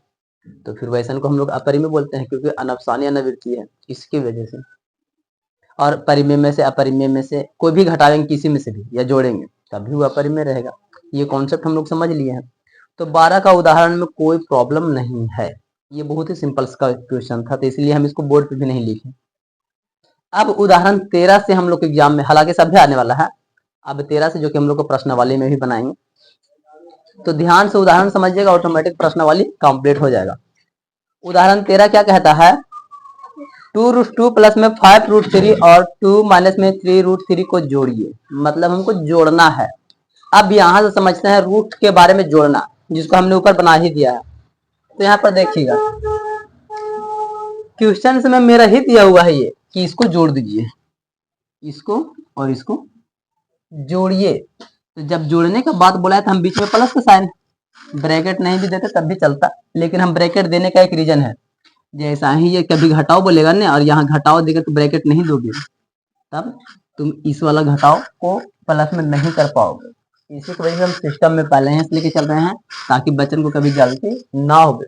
तो फिर वैसा को हम लोग अपरिमेय बोलते हैं, क्योंकि अनवसानी अनावृत्ति है इसकी वजह से। और परिमेय में से अपरिमेय में से कोई भी घटाएंगे किसी में से भी या जोड़ेंगे तभी वो अपरिमेय रहेगा। ये कॉन्सेप्ट हम लोग समझ लिए हैं। तो 12 का उदाहरण में कोई प्रॉब्लम नहीं है, ये बहुत ही सिंपल का क्वेश्चन था, तो इसलिए हम इसको बोर्ड पे भी नहीं लिखे। अब उदाहरण 13 से हम लोग एग्जाम में, हालांकि सभी आने वाला है, अब 13 से जो कि हम लोग को प्रश्नावली में भी बनाएंगे, तो ध्यान से उदाहरण समझिएगा, ऑटोमेटिक प्रश्नावली कंप्लीट हो जाएगा। उदाहरण 13 क्या कहता है, 2√2 प्लस में 5√3 और 2 माइनस में 3√3 को जोड़िए। मतलब हमको जोड़ना है। अब यहां से समझते हैं रूट के बारे में, जोड़ना, जिसको हमने ऊपर बना ही दिया है। तो यहाँ पर देखिएगा क्वेश्चन में मेरा ही दिया हुआ है ये कि इसको जोड़ दीजिए, इसको और इसको जोड़िए। तो जब जोड़ने का बात बोला है तो हम बीच में प्लस का साइन, ब्रैकेट नहीं भी देते तब भी चलता, लेकिन हम ब्रैकेट देने का एक रीजन है, जैसा ही ये कभी घटाओ बोलेगा ना और यहाँ घटाओ देगा तो ब्रैकेट नहीं दोगे, तब तुम इस वाला घटाओ को प्लस में नहीं कर पाओगे। इसी की वजह से हम सिस्टम में पहले ही लेके चल रहे हैं ताकि बच्चन को कभी गलती ना हो।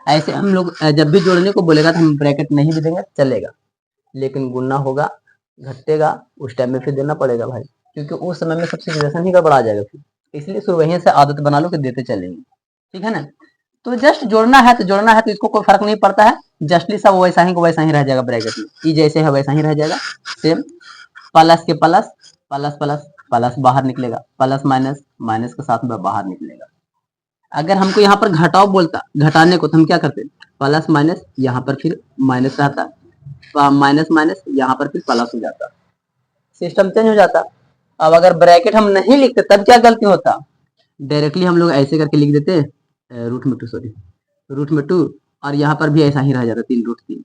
ऐसे हम लोग जब भी जोड़ने को बोलेगा तो हम ब्रैकेट नहीं भी देंगे चलेगा, लेकिन गुना होगा घटेगा उस टाइम में फिर देना पड़ेगा भाई, क्योंकि उस समय में सब सिचुएशन ही गड़बड़ा जाएगा फिर। इसलिए शुरू वहीं से आदत बना लो कि देते चलेंगे, ठीक है ना। तो जस्ट जोड़ना है तो जोड़ना है, तो इसको कोई फर्क नहीं पड़ता है, जस्टली सब वैसा ही को वैसा ही रह जाएगा, ब्रैकेट में ई जैसे है वैसा ही रह जाएगा सेम। प्लस के प्लस, प्लस प्लस प्लस बाहर निकलेगा, प्लस माइनस माइनस के साथ में बाहर निकलेगा। अगर हमको यहाँ पर घटाओ बोलता, घटाने को, तो हम क्या करते, प्लस माइनस यहाँ पर फिर माइनस रहता, माइनस माइनस यहाँ पर फिर प्लस हो जाता, सिस्टम चेंज हो जाता। अब अगर ब्रैकेट हम नहीं लिखते तब क्या गलती होता, डायरेक्टली हम लोग ऐसे करके लिख देते रूट में 2, सॉरी रूट में 2, और यहाँ पर भी ऐसा ही रह जाता 3√3,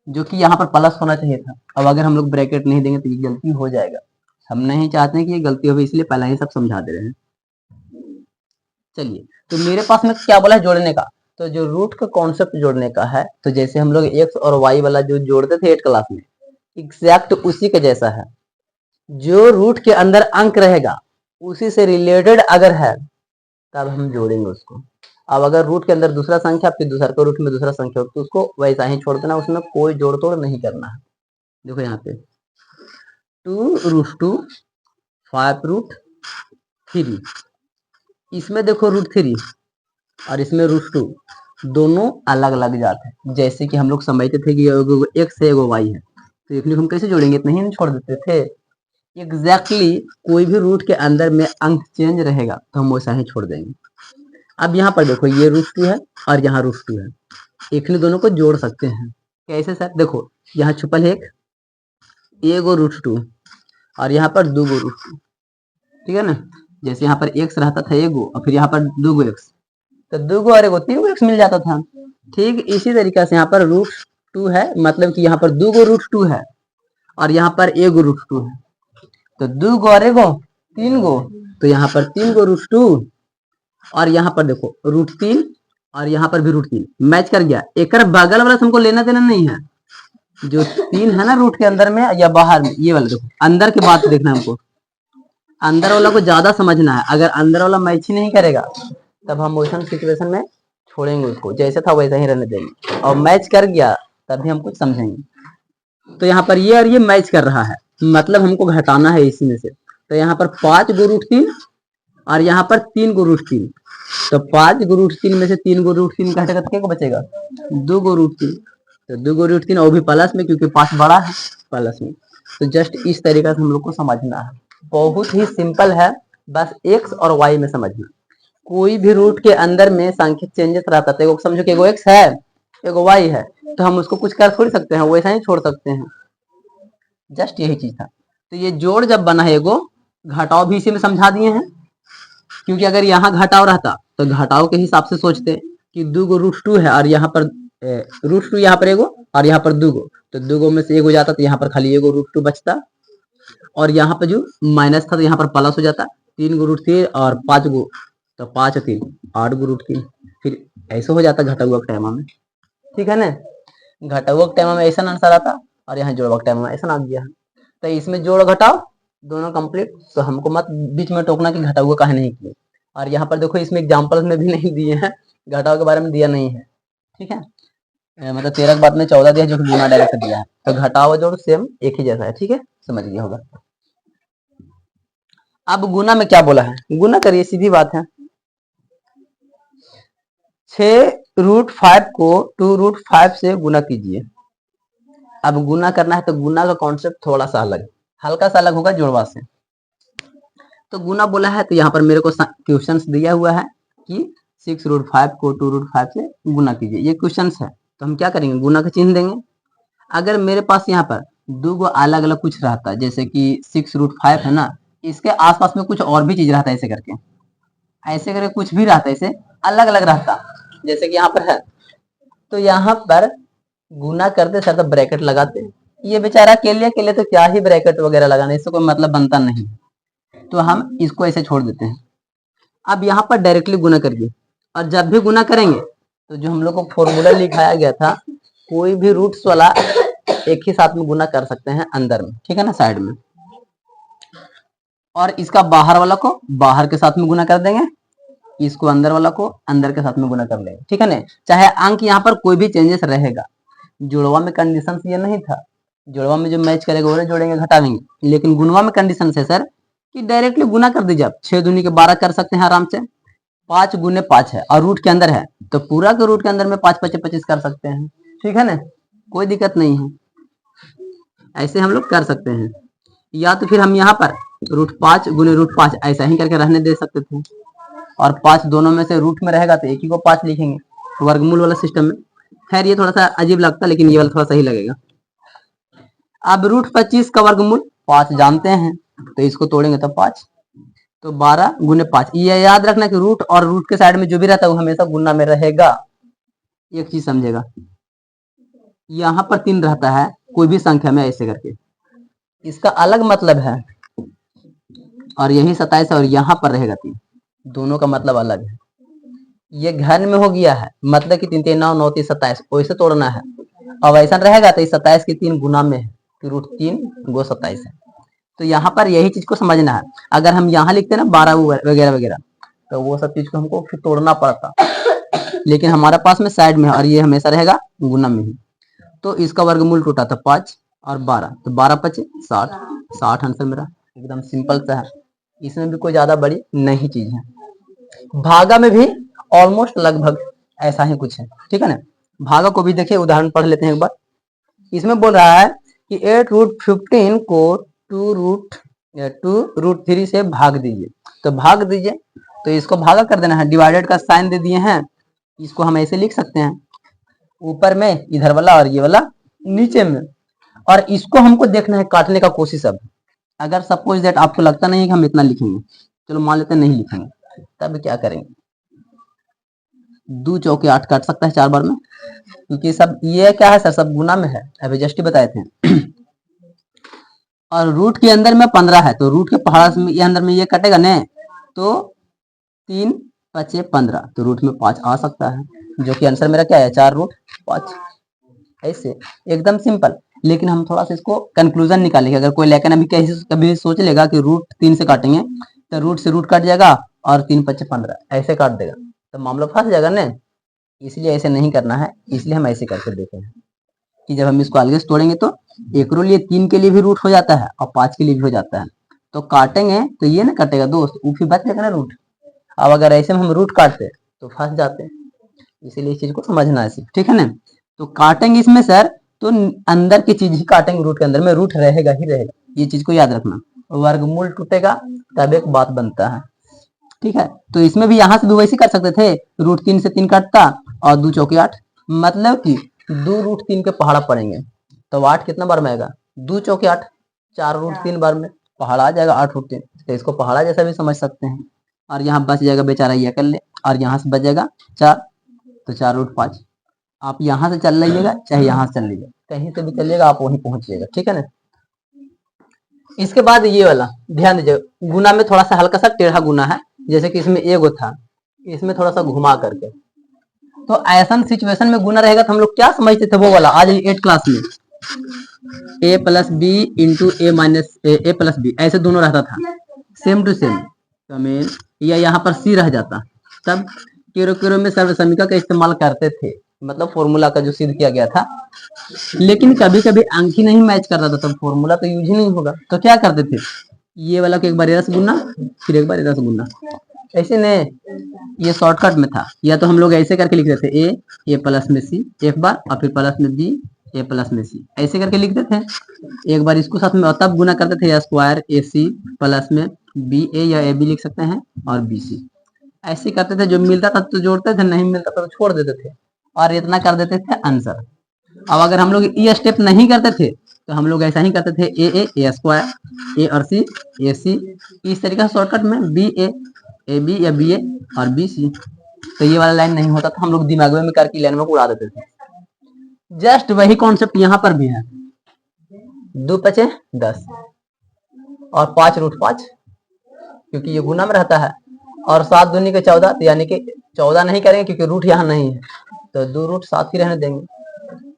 जो कि यहाँ पर प्लस होना चाहिए था। अब अगर हम लोग ब्रैकेट नहीं देंगे तो ये गलती हो जाएगा, हम नहीं चाहते हैं कि ये गलती हो, इसलिए पहले ही सब समझा दे रहे हैं। चलिए, तो मेरे पास में क्या बोला है जोड़ने का, तो जो रूट का कॉन्सेप्ट जोड़ने का है, तो जैसे हम लोग एक्स और वाई वाला जो जोड़ते थे 8 क्लास में, एग्जैक्ट उसी के जैसा है। जो रूट के अंदर अंक रहेगा उसी से रिलेटेड अगर है तब हम जोड़ेंगे उसको। अब अगर रूट के अंदर दूसरा संख्या फिर दूसरा को रूट में दूसरा संख्या हो तो उसको वैसा ही छोड़ देना, उसमें कोई जोड़ तोड़ नहीं करना है। देखो यहाँ पे 2√2 5√3, इसमें देखो √3 और इसमें √2 दोनों अलग अलग जाते हैं। जैसे कि हम लोग समझते थे कि एगो एक्स है एगो वाई है, तो एक हम कैसे जोड़ेंगे, इतना ही नहीं छोड़ देते थे। एग्जैक्टली कोई भी रूट के अंदर में अंक चेंज रहेगा तो हम वैसा ही छोड़ देंगे। अब यहाँ पर देखो ये √2 है और यहाँ √2 है, एक ने दोनों को जोड़ सकते हैं। कैसे सर, देखो यहाँ छुपल है एगो √2 और यहाँ पर 2 √2, ठीक है ना। जैसे यहाँ पर एक्स रहता था एगो और फिर यहाँ पर 2 एक्स, तो 2 और एगो 3 एक्स मिल जाता था। ठीक इसी तरीके से यहाँ पर रूट 2 है, मतलब कि यहाँ पर 2 गो रूट 2 है और यहाँ पर 1 गो रूट 2 है, तो 2 गो और 1 गो 3 गो, तो यहाँ पर 3 गो रूट 2 और यहाँ पर देखो रूट 3 और यहाँ पर भी रूट 3 मैच कर गया। एक बगल वाला हमको लेना देना नहीं है, जो 3 है ना रूट के अंदर में या बाहर में, ये वाला देखो अंदर की बात देखना है हमको, अंदर वाला को ज्यादा समझना है। अगर अंदर वाला मैच ही नहीं करेगा तब हम मोशन सिचुएशन में छोड़ेंगे उसको, जैसे था वैसा ही रहने देंगे, और मैच कर गया तभी हम कुछ समझेंगे। तो यहाँ पर ये और ये मैच कर रहा है, मतलब हमको घटाना है इसी में से। तो यहाँ पर 5 गो रूट 3 और यहाँ पर 3 गो रूट 3, तो 5 गो रूट 3 में से 3 गो रूट 3 घटेगा तो क्या को बचेगा 2 गो रूट 3, तो 2 गो रूट 3 और भी प्लस में, क्योंकि 5 बड़ा है प्लस में। तो जस्ट इस तरीके से हम लोग को समझना है, बहुत ही सिंपल है, बस एक्स और वाई में समझना। कोई भी रूट के अंदर में सांख्यिक चेंजेस रहता है, तो समझो कि एगो एक्स है एगो वाई है, तो हम उसको कुछ कर थोड़ी सकते हैं, वैसा ही छोड़ सकते हैं। जस्ट यही चीज था। तो ये जोड़ जब बना है एगो, घटाव भी इसी में समझा दिए हैं, क्योंकि अगर यहाँ घटाव रहता तो घटाव के हिसाब से सोचते कि 2 गो रूट 2 है और यहाँ पर रूट 2 यहाँ पर एगो और यहाँ पर 2 गो, तो 2 गो में से एगो जाता तो यहाँ पर खाली एगो रूट 2 बचता, और यहाँ पर जो माइनस था तो यहाँ पर प्लस हो जाता, 3 गो रूट 3 और 5 गो, तो 5 3 8 गो रूट 3, फिर ऐसे हो जाता घटा हुआ टाइम में। ठीक है ना, घटा हुआ टाइम में ऐसा आंसर आता और यहाँ जोड़ टाइम में ऐसा आ गया। तो इसमें जोड़ घटाओ दोनों कंप्लीट, तो हमको मत बीच में टोकना कि घटा हुआ काहे नहीं किए। और यहाँ पर देखो इसमें एग्जाम्पल में भी नहीं दिए हैं, घटाव के बारे में दिया नहीं है। ठीक है, मतलब 13 के बाद में 14 दिया जो कि गुना डायरेक्ट दिया है, तो घटाव जोड़ सेम एक ही जैसा है। ठीक है, समझ गया होगा। अब गुना में क्या बोला है, गुना करिए, सीधी बात है। 6 रूट 5 को 2 रूट 5 से गुना कीजिए। अब गुना करना है तो गुना का कॉन्सेप्ट थोड़ा सा अलग, हल्का सा अलग होगा जोड़वा से। तो गुना बोला है तो यहाँ पर मेरे को क्वेश्चन दिया हुआ है कि 6 रूट 5 को 2 रूट 5 से गुना कीजिए, ये क्वेश्चन है। तो हम क्या करेंगे, गुना का चिन्ह देंगे। अगर मेरे पास यहाँ पर 2 गो अलग अलग कुछ रहता है, जैसे कि 6 रूट 5 है ना, इसके आसपास में कुछ और भी चीज रहता है, ऐसे करके कुछ भी रहता है, ऐसे अलग अलग रहता, जैसे कि यहाँ पर है। तो यहाँ पर गुना करते सर तो ब्रैकेट लगाते, ये बेचारा अकेले तो क्या ही ब्रैकेट वगैरह लगाना, इससे कोई मतलब बनता नहीं, तो हम इसको ऐसे छोड़ देते हैं। अब यहाँ पर डायरेक्टली गुना करिए, और जब भी गुना करेंगे तो जो हम लोग को फॉर्मूला लिखाया गया था, कोई भी रूट्स वाला एक ही साथ में गुना कर सकते हैं अंदर में, ठीक है ना, साइड में, और इसका बाहर वाला को बाहर के साथ में गुना कर देंगे, इसको अंदर वाला को अंदर के साथ में गुना कर लेंगे। ठीक है ना, चाहे अंक यहाँ पर कोई भी चेंजेस रहेगा। जुड़वा में कंडीशन ये नहीं था, जुड़वा में जो मैच करेगा वो जोड़ेंगे घटाएंगे, लेकिन गुणवा में कंडीशन है सर कि डायरेक्टली गुना कर दीजिए। आप 6 दूनी के 12 कर सकते हैं आराम से, 5 गुने 5 है और रूट के अंदर है, तो पूरा के रूट के अंदर में 5 5 25 कर सकते हैं। ठीक है ना, कोई दिक्कत नहीं है, ऐसे हम लोग कर सकते हैं। या तो फिर हम यहाँ पर रूट 5 गुने रूट 5 ऐसा ही करके रहने दे सकते थे, और 5 दोनों में से रूट में रहेगा तो एक ही को 5 लिखेंगे वर्गमूल वाला सिस्टम में। खैर ये थोड़ा सा अजीब लगता है, लेकिन ये वाला थोड़ा सही लगेगा। अब रूट 25 का वर्गमूल 5 जानते हैं, तो इसको तोड़ेंगे तो 5, तो 12 गुने 5। ये याद रखना कि रूट और रूट के साइड में जो भी रहता है वो हमेशा गुना में रहेगा। एक चीज समझेगा, यहाँ पर 3 रहता है कोई भी संख्या में ऐसे करके, इसका अलग मतलब है, और यही 27 है और यहाँ पर रहेगा 3, दोनों का मतलब अलग है। ये घन में हो गया है, मतलब कि 3 3 9 9 3 27 वैसे तोड़ना है, अब ऐसा रहेगा तो 27 की 3 गुना में है, कि रूट 3 गो 27 है। तो यहाँ पर यही चीज को समझना है। अगर हम यहाँ लिखते ना 12 वगैरह वगैरह, तो वो सब चीज को हमको फिर तोड़ना पड़ता, लेकिन हमारे पास में साइड में है और ये हमेशा रहेगा गुना में ही। तो इसका वर्गमूल टूटा था 5 और 12, तो 12 5 60, 60 आंसर मेरा, एकदम सिंपल सा है, इसमें भी कोई ज्यादा बड़ी नहीं चीज है। भागा में भी ऑलमोस्ट लगभग ऐसा ही कुछ है। ठीक है ना, भागा को भी देखिए, उदाहरण पढ़ लेते हैं एक बार। इसमें बोल रहा है कि 8 रूट 15 को 2 रूट 3 से भाग दीजिए, तो भाग दीजिए, तो इसको भागा कर देना है, डिवाइडेड का साइन दे दिए हैं, इसको हम ऐसे लिख सकते हैं, ऊपर में इधर वाला और ये वाला नीचे में, और इसको हमको देखना है काटने का कोशिश। अब अगर सपोज दैट आपको लगता नहीं है कि हम इतना लिखेंगे, चलो मान लेते हैं नहीं लिखेंगे, तब क्या करेंगे, 2 चौके 8 काट सकता है 4 बार में, क्योंकि सब ये क्या है सर, सब गुना में है, अभी जस्ट ही बताए थे। और रूट के अंदर में 15 है, तो रूट के पहाड़ा में ये अंदर में ये कटेगा न, तो 3 5 15, तो रूट में 5 आ सकता है, जो कि आंसर मेरा क्या है 4 रूट 5। ऐसे एकदम सिंपल। लेकिन हम थोड़ा सा इसको कंक्लूजन निकालेंगे। अगर कोई लेकिन अभी कैसे कभी सोच लेगा कि रूट 3 से काटेंगे, तो रूट से रूट कट जाएगा और 3 5 15 ऐसे काट देगा, तो मामला फंस जाएगा ना। इसलिए ऐसे नहीं करना है, इसलिए हम ऐसे करके देते हैं कि जब हम इसको आगे से तोड़ेंगे तो एक रूल ये 3 के लिए भी रूट हो जाता है और 5 के लिए भी हो जाता है, तो काटेंगे तो ये ना कटेगा दोस्त, वो फिर बच जाएगा ना रूट। अब अगर ऐसे में हम रूट काटते तो फंस जाते हैं, इसीलिए इस चीज को समझना है सिर्फ, ठीक है ना। तो काटेंगे इसमें सर, तो अंदर की चीज ही काटेंगे, रूट के अंदर में रूट रहेगा ही रहेगा, ये चीज को याद रखना। वर्गमूल टूटेगा तब एक बात बनता है, ठीक है। तो इसमें भी यहाँ से भी वैसे कर सकते थे, रूट 3 से 3 काटता और 2 चौके 8, मतलब कि 2 रूट 3 के पहाड़ा पड़ेंगे, तो 8 कितना बार में आएगा 2 चौके 8, 4 रूट 3 बार में पहाड़ा आ जाएगा 8 रूट 3, तो इसको पहाड़ा जैसा भी समझ सकते हैं। और यहाँ बच जाएगा बेचारा ये कर ले, और यहाँ से बच जाएगा 4, तो 4 रूट 5। आप यहाँ से चल रहिएगा चाहे यहाँ से चल लीजिए, कहीं से भी चलिएगा आप वहीं पहुंचिएगा, ठीक है ना। इसके बाद ये वाला ध्यान दीजिए, गुना में थोड़ा सा हल्का सा टेढ़ा गुना है, जैसे कि इसमें एगो था, इसमें थोड़ा सा घुमा करके, तो ऐसा सिचुएशन में गुना रहेगा तो हम लोग क्या समझते थे वो वाला, आज 8 क्लास में a plus B into A minus A plus B, ऐसे दोनों रहता था सेम टू सेम, तो या यहाँ पर सी रह जाता, तब केरो केरो में सर्वसमीका का इस्तेमाल करते थे, मतलब फॉर्मूला का जो सिद्ध किया गया था। लेकिन कभी कभी अंक ही नहीं मैच करता था, तब फॉर्मूला तो यूज ही नहीं होगा, तो क्या करते थे, ये वाला को एक बार रस गुना फिर एक बार रस गुना, ऐसे ने ये शॉर्टकट में था। या तो हम लोग ऐसे करके लिख देते ए प्लस में सी एक बार, और फिर प्लस में बी ए प्लस में सी, ऐसे करके लिखते थे एक बार इसको साथ में, तब गुना करते थे, या स्क्वायर ए सी प्लस में बी ए या ए बी लिख सकते हैं और बी सी, ऐसे करते थे। जो मिलता था तो जोड़ते थे, नहीं मिलता था तो छोड़ देते थे, और इतना कर देते थे आंसर। अब अगर हम लोग ये स्टेप नहीं करते थे तो हम लोग ऐसा ही करते थे ए स्क्वायर ए और सी ए सी, इस तरीके से शॉर्टकट में बी ए बी या बी ए और बी सी, तो ये वाला लाइन नहीं होता था, हम लोग दिमाग में करके लाइन में उड़ा देते थे। जस्ट वही कॉन्सेप्ट यहाँ पर भी है, 2 5 10 और 5 रूट 5, क्योंकि ये गुना में रहता है, और 7 दूनी के 14, तो यानी कि 14 नहीं करेंगे क्योंकि रूट यहाँ नहीं है, तो 2 रूट 7 ही रहने देंगे।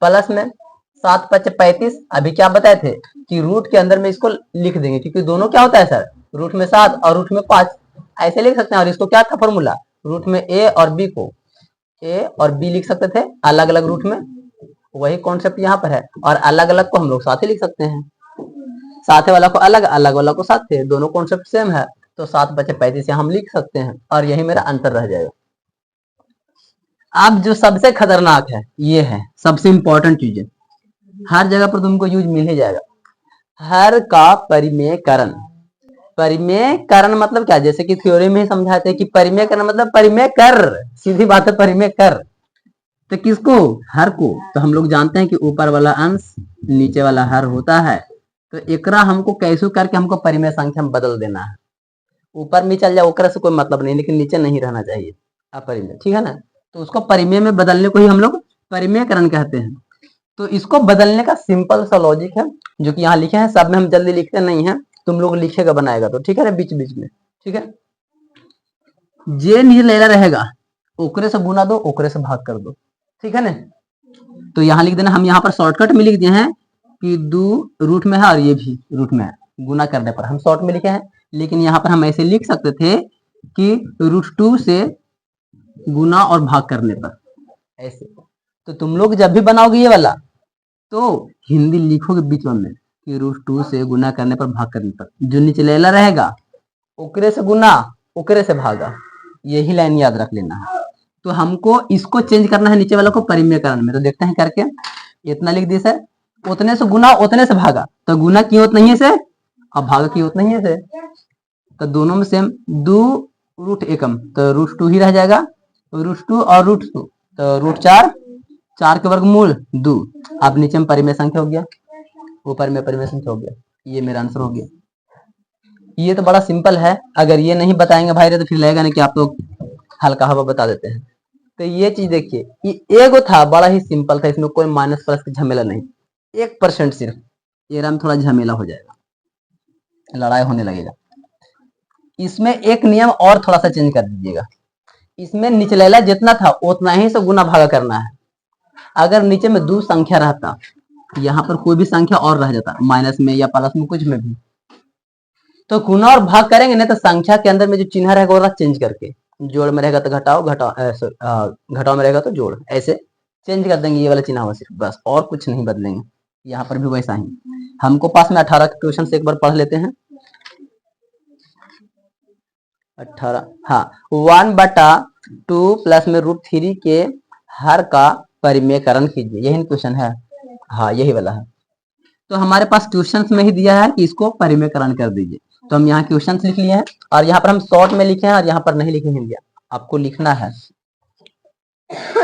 प्लस में 7 5 35, अभी क्या बताए थे कि रूट के अंदर में इसको लिख देंगे, क्योंकि दोनों क्या होता है सर, रूट में 7 और रूट में 5, ऐसे लिख सकते हैं। और इसको क्या था फॉर्मूला, रूट में ए और बी को ए और बी लिख सकते थे अलग अलग रूट में, वही कॉन्सेप्ट यहाँ पर है। और अलग अलग को हम लोग साथ ही लिख सकते हैं, साथ वाला को अलग, अलग वाला को साथ, दोनों कॉन्सेप्ट सेम है, तो 7 5 35 हम लिख सकते हैं, और यही मेरा अंतर रह जाएगा। अब जो सबसे खतरनाक है ये है सबसे इंपॉर्टेंट चीज है, हर जगह पर तुमको यूज मिल ही जाएगा, हर का परिमेयकरण। परिमेयकरण मतलब क्या, जैसे कि थ्योरी में ही समझाते हैं कि परिमेयकरण मतलब परिमेय कर, सीधी बात है परिमेय कर, तो किसको, हर को। तो हम लोग जानते हैं कि ऊपर वाला अंश नीचे वाला हर होता है, तो एकरा हमको कैसे करके हमको परिमेय संख्या में बदल देना है, ऊपर में चल जाए ओकरा से कोई मतलब नहीं, लेकिन नीचे नहीं रहना चाहिए अपरिमेय, ठीक है ना। तो उसको परिमेय में बदलने को ही हम लोग परिमेयकरण कहते हैं। तो इसको बदलने का सिंपल सा लॉजिक है जो कि यहाँ लिखे हैं, सब में हम जल्दी लिखते नहीं है, तुम लोग लिखेगा बनाएगा तो ठीक है ना, बीच बीच में, ठीक है। जे नीचे लेला रहेगा ओकरे से गुना दो, ओकरे से भाग कर दो, ठीक है ना। तो यहाँ लिख देना, हम यहाँ पर शॉर्टकट में लिख दिए हैं कि 2 रूट में है और ये भी रूट में है, गुना करने पर हम शॉर्ट में लिखे हैं, लेकिन यहाँ पर हम ऐसे लिख सकते थे कि √2 से गुना और भाग करने पर, ऐसे। तो तुम लोग जब भी बनाओगे ये वाला तो हिंदी लिखोगे बीच में कि √2 से गुना करने पर भाग करने पर, जो निचलेला रहेगा ओकरे से गुना ओकरे से भागा, यही लाइन याद रख लेना है। तो हमको इसको चेंज करना है नीचे वाला को परिमेयकरण में, तो देखते हैं करके, इतना लिख दिया सर, उतने से गुना उतने से भागा, तो गुना की होत नहीं है से अब भागा की होत नहीं है से, तो दोनों में सेम 2 रूट एकम, तो √2 ही रह जाएगा, √2 और √2, तो √4, 4 के वर्गमूल 2, अब नीचे में परिमेय संख्या हो गया, ऊपर में परिमेय संख्या हो गया, ये मेरा आंसर हो गया। ये तो बड़ा सिंपल है, अगर ये नहीं बताएंगे भाई तो फिर लगेगा नहीं कि आप लोग हल्का हवा बता देते हैं। तो ये चीज देखिए, ये एगो था बड़ा ही सिंपल था, इसमें कोई माइनस प्लस का झमेला नहीं, 1% सिर्फ, ये में थोड़ा झमेला हो जाएगा, लड़ाई होने लगेगा। इसमें एक नियम और थोड़ा सा चेंज कर दीजिएगा, इसमें निचलेला जितना था उतना ही से गुना भागा करना है। अगर नीचे में 2 संख्या रहता, यहाँ पर कोई भी संख्या और रह जाता, माइनस में या प्लस में कुछ में भी, तो गुना और भाग करेंगे ना, तो संख्या के अंदर में जो चिन्ह रहेगा वो चेंज करके, जोड़ में रहेगा तो घटाओ, घटाओ में रहेगा तो जोड़, ऐसे चेंज कर देंगे ये वाला चिन्ह सिर्फ, बस और कुछ नहीं बदलेंगे। यहाँ पर भी वैसा ही, हमको पास में 18 के क्वेश्चन से एक बार पढ़ लेते हैं। 18, हाँ, 1/2 प्लस में √3 के हर का परिमेयकरण कीजिए, यही क्वेश्चन है, हाँ यही वाला है। तो हमारे पास क्वेश्चन में ही दिया है कि इसको परिमेयकरण कर दीजिए, तो हम यहाँ क्वेश्चन लिख लिए हैं, और यहाँ पर हम शॉर्ट में लिखे हैं और यहाँ पर नहीं लिखे हैं, आपको लिखना है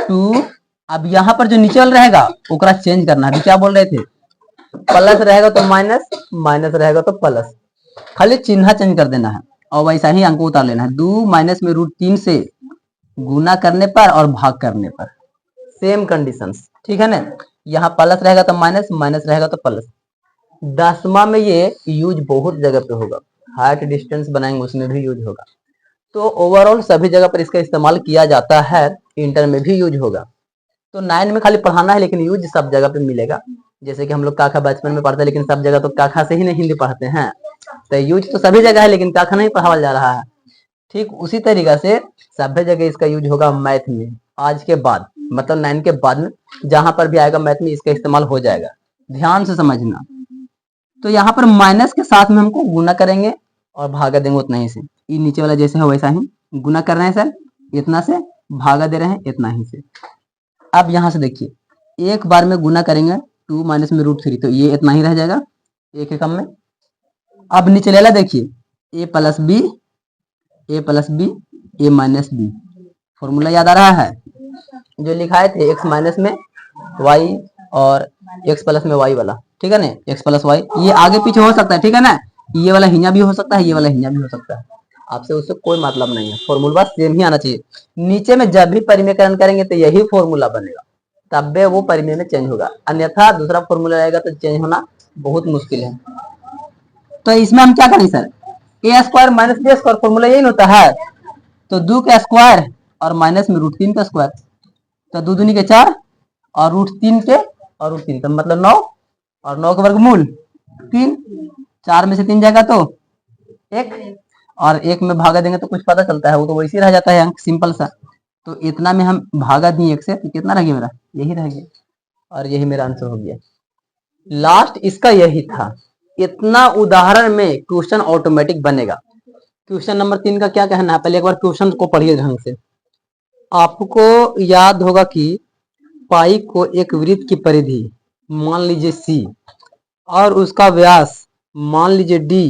2। अब यहाँ पर जो नीचे वाला रहेगा ओकरा चेंज करना है, अभी क्या बोल रहे थे, प्लस रहेगा तो माइनस, माइनस रहेगा तो प्लस, खाली चिन्ह चेंज कर देना है, और वैसा ही अंक उतार लेना है। 2 माइनस में √3 से गुना करने पर और भाग करने पर, सेम कंडीशंस, ठीक है ना। यहाँ प्लस रहेगा तो माइनस, माइनस रहेगा तो प्लस। दसवां में ये यूज बहुत जगह पे होगा, हाइट डिस्टेंस बनाएंगे उसमें भी यूज होगा, तो ओवरऑल सभी जगह पर इसका इस्तेमाल किया जाता है, इंटर में भी यूज होगा। तो 9 में खाली पढ़ाना है, लेकिन यूज सब जगह पे मिलेगा। जैसे कि हम लोग काखा बचपन में पढ़ते हैं, लेकिन सब जगह तो काखा से ही नहीं हिंदी पढ़ते हैं, तो यूज तो सभी जगह है, लेकिन काखा नहीं पढ़ाया जा रहा है। ठीक उसी तरीका से सभी जगह इसका यूज होगा मैथ में, आज के बाद मतलब 9 के बाद में जहां पर भी आएगा मैथ में इसका इस्तेमाल हो जाएगा, ध्यान से समझना। तो यहाँ पर माइनस के साथ में हमको गुना करेंगे और भागा देंगे उतना ही से, ये नीचे वाला जैसे है वैसा ही गुना कर रहे हैं सर, इतना से भागा दे रहे हैं इतना ही से। अब यहाँ से देखिए, एक बार में गुना करेंगे 2 माइनस में √3, तो ये इतना ही रह जाएगा, एक एकम में। अब निचलेला देखिए, a plus B, a minus B, formula याद आ रहा है जो लिखाए थे, x माइनस में y और x प्लस में y वाला, ठीक है ना, x प्लस y, ये आगे पीछे हो सकता है, ठीक है ना, ये वाला हिंजा भी हो सकता है, ये वाला हिंजा भी हो सकता है, आपसे उससे कोई मतलब नहीं है, फॉर्मूला सेम ही आना चाहिए। नीचे में जब भी परिमेयकरण करेंगे तो यही फॉर्मूला बनेगा, तब वो परिमेय में चेंज होगा, अन्यथा दूसरा फॉर्मूला रहेगा तो चेंज होना बहुत मुश्किल है। तो इसमें हम क्या करें sir, a² minus b² formula यही होता है, तो 2 का स्क्वायर और माइनस में √3 का स्क्वायर, तो 2 दूनी के 4 और √3 के और √3 का मतलब 9, और 9 का वर्गमूल 3, 4 में से 3 जाएगा तो 1, और 1 में भागा देंगे तो कुछ पता चलता है, वो तो वैसे रह जाता है अंक, सिंपल सा। तो इतना में हम भागा दिए 1 से, तो कितना रह गया मेरा, यही रह गया, और यही मेरा आंसर हो गया। लास्ट इसका यही था, इतना उदाहरण में क्वेश्चन ऑटोमेटिक बनेगा। क्वेश्चन नंबर 3 का क्या कहना है, पहले एक बार क्वेश्चन को पढ़िए ढंग से। आपको याद होगा कि पाई को एक वृत्त की परिधि मान लीजिए C और उसका व्यास मान लीजिए D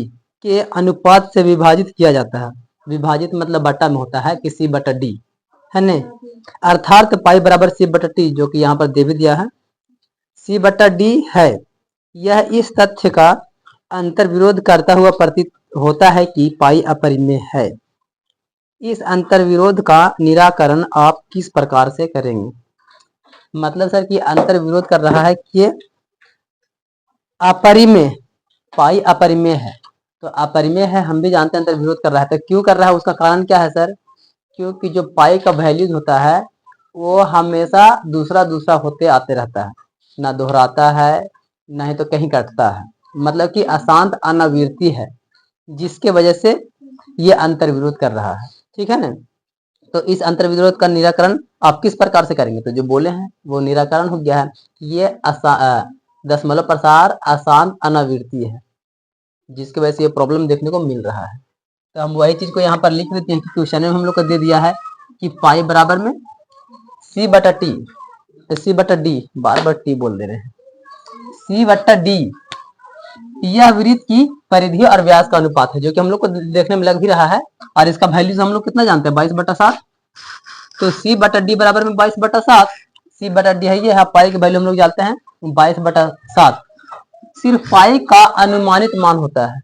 के अनुपात से विभाजित किया जाता है, विभाजित मतलब बटा में होता है कि C/D है न, अर्थात पाई बराबर C/T, जो कि यहाँ पर दे भी दिया है, C/D है। यह इस तथ्य का अंतर विरोध करता हुआ प्रतीत होता है कि पाई अपरिमेय है। इस अंतर विरोध का निराकरण आप किस प्रकार से करेंगे। मतलब सर कि अंतर विरोध कर रहा है कि अपरिमेय, पाई अपरिमेय है, तो अपरिमेय है हम भी जानते हैं, अंतर विरोध कर रहा है, तो क्यों कर रहा है, उसका कारण क्या है सर, क्योंकि जो पाई का वैल्यूज होता है वो हमेशा दूसरा दूसरा होते आते रहता है, ना दोहराता है ना ही तो कहीं कटता है, मतलब कि अशांत अनावृत्ति है, जिसके वजह से ये अंतर विरोध कर रहा है, ठीक है ना। तो इस अंतर विरोध का निराकरण आप किस प्रकार से करेंगे, तो जो बोले हैं वो निराकरण हो गया है, ये दशमलव प्रसार अशांत अनावृत्ति है, जिसकी वजह से ये प्रॉब्लम देखने को मिल रहा है। तो हम वही चीज को यहाँ पर लिख देते हैं कि क्वेश्चन में हम लोग को दे दिया है कि पाई बराबर में C/T, तो C/D, बार बार टी बोल दे रहे हैं, C/D यह वृत्त की परिधि और व्यास का अनुपात है, जो कि हम लोग को देखने में लग भी रहा है, और इसका वैल्यूज हम लोग कितना जानते हैं, 22/7, तो C/D बराबर में 22/7, C/D है ये, पाई की वैल्यू हम लोग जानते हैं 22/7, सिर्फ पाई का अनुमानित मान होता है,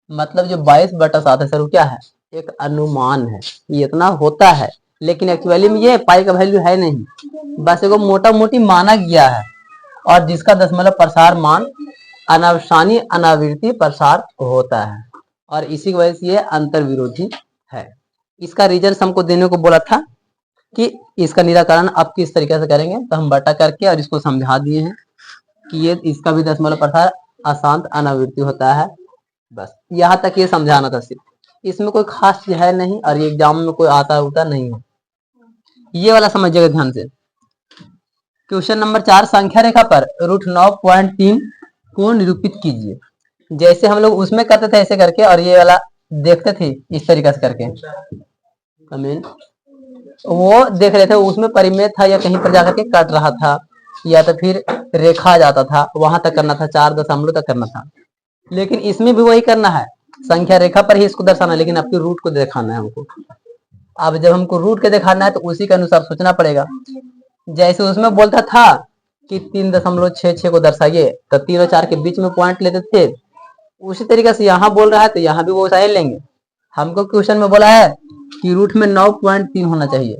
मतलब जो 22/7 है सर वो क्या है, एक अनुमान है, ये इतना होता है, लेकिन एक्चुअली में ये पाई का वैल्यू है नहीं, बस एगो मोटा मोटी माना गया है, और जिसका दशमलव प्रसार मान अनावसानी अनावृत्ति प्रसार होता है, और इसी की वजह से ये अंतर विरोधी है। इसका रीजन हमको देने को बोला था कि इसका निराकरण आप किस तरीके से करेंगे, तो हम बटा करके और इसको समझा दिए हैं कि ये इसका भी दशमलव प्रसार अशांत अनावृत्ति होता है। बस यहाँ तक ये समझाना था सिर्फ, इसमें कोई खास है नहीं, और ये एग्जाम में कोई आता उता नहीं है, ये वाला समझिएगा ध्यान से। क्वेश्चन नंबर 4, संख्या रेखा पर √9.3 को निरूपित कीजिए। जैसे हम लोग उसमें करते थे ऐसे करके, और ये वाला देखते थे इस तरीके से करके, कमेंट वो देख रहे थे, उसमें परिमेय था या कहीं पर जाकर के कट रहा था, या तो फिर रेखा जाता था, वहां तक करना था, 4 दशमलव तक करना था। लेकिन इसमें भी वही करना है, संख्या रेखा पर ही इसको दर्शाना है, लेकिन आपकी रूट को दिखाना है हमको। अब जब हमको रूट के दिखाना है तो उसी के अनुसार सोचना पड़ेगा। जैसे उसमें बोलता था कि 3.66 को दर्शाइए, तो 3 और 4 के बीच में पॉइंट लेते थे, उसी तरीके से यहाँ बोल रहा है तो यहाँ भी वो वैसा ही लेंगे। हमको क्वेश्चन में बोला है कि रूट में 9.3 होना चाहिए,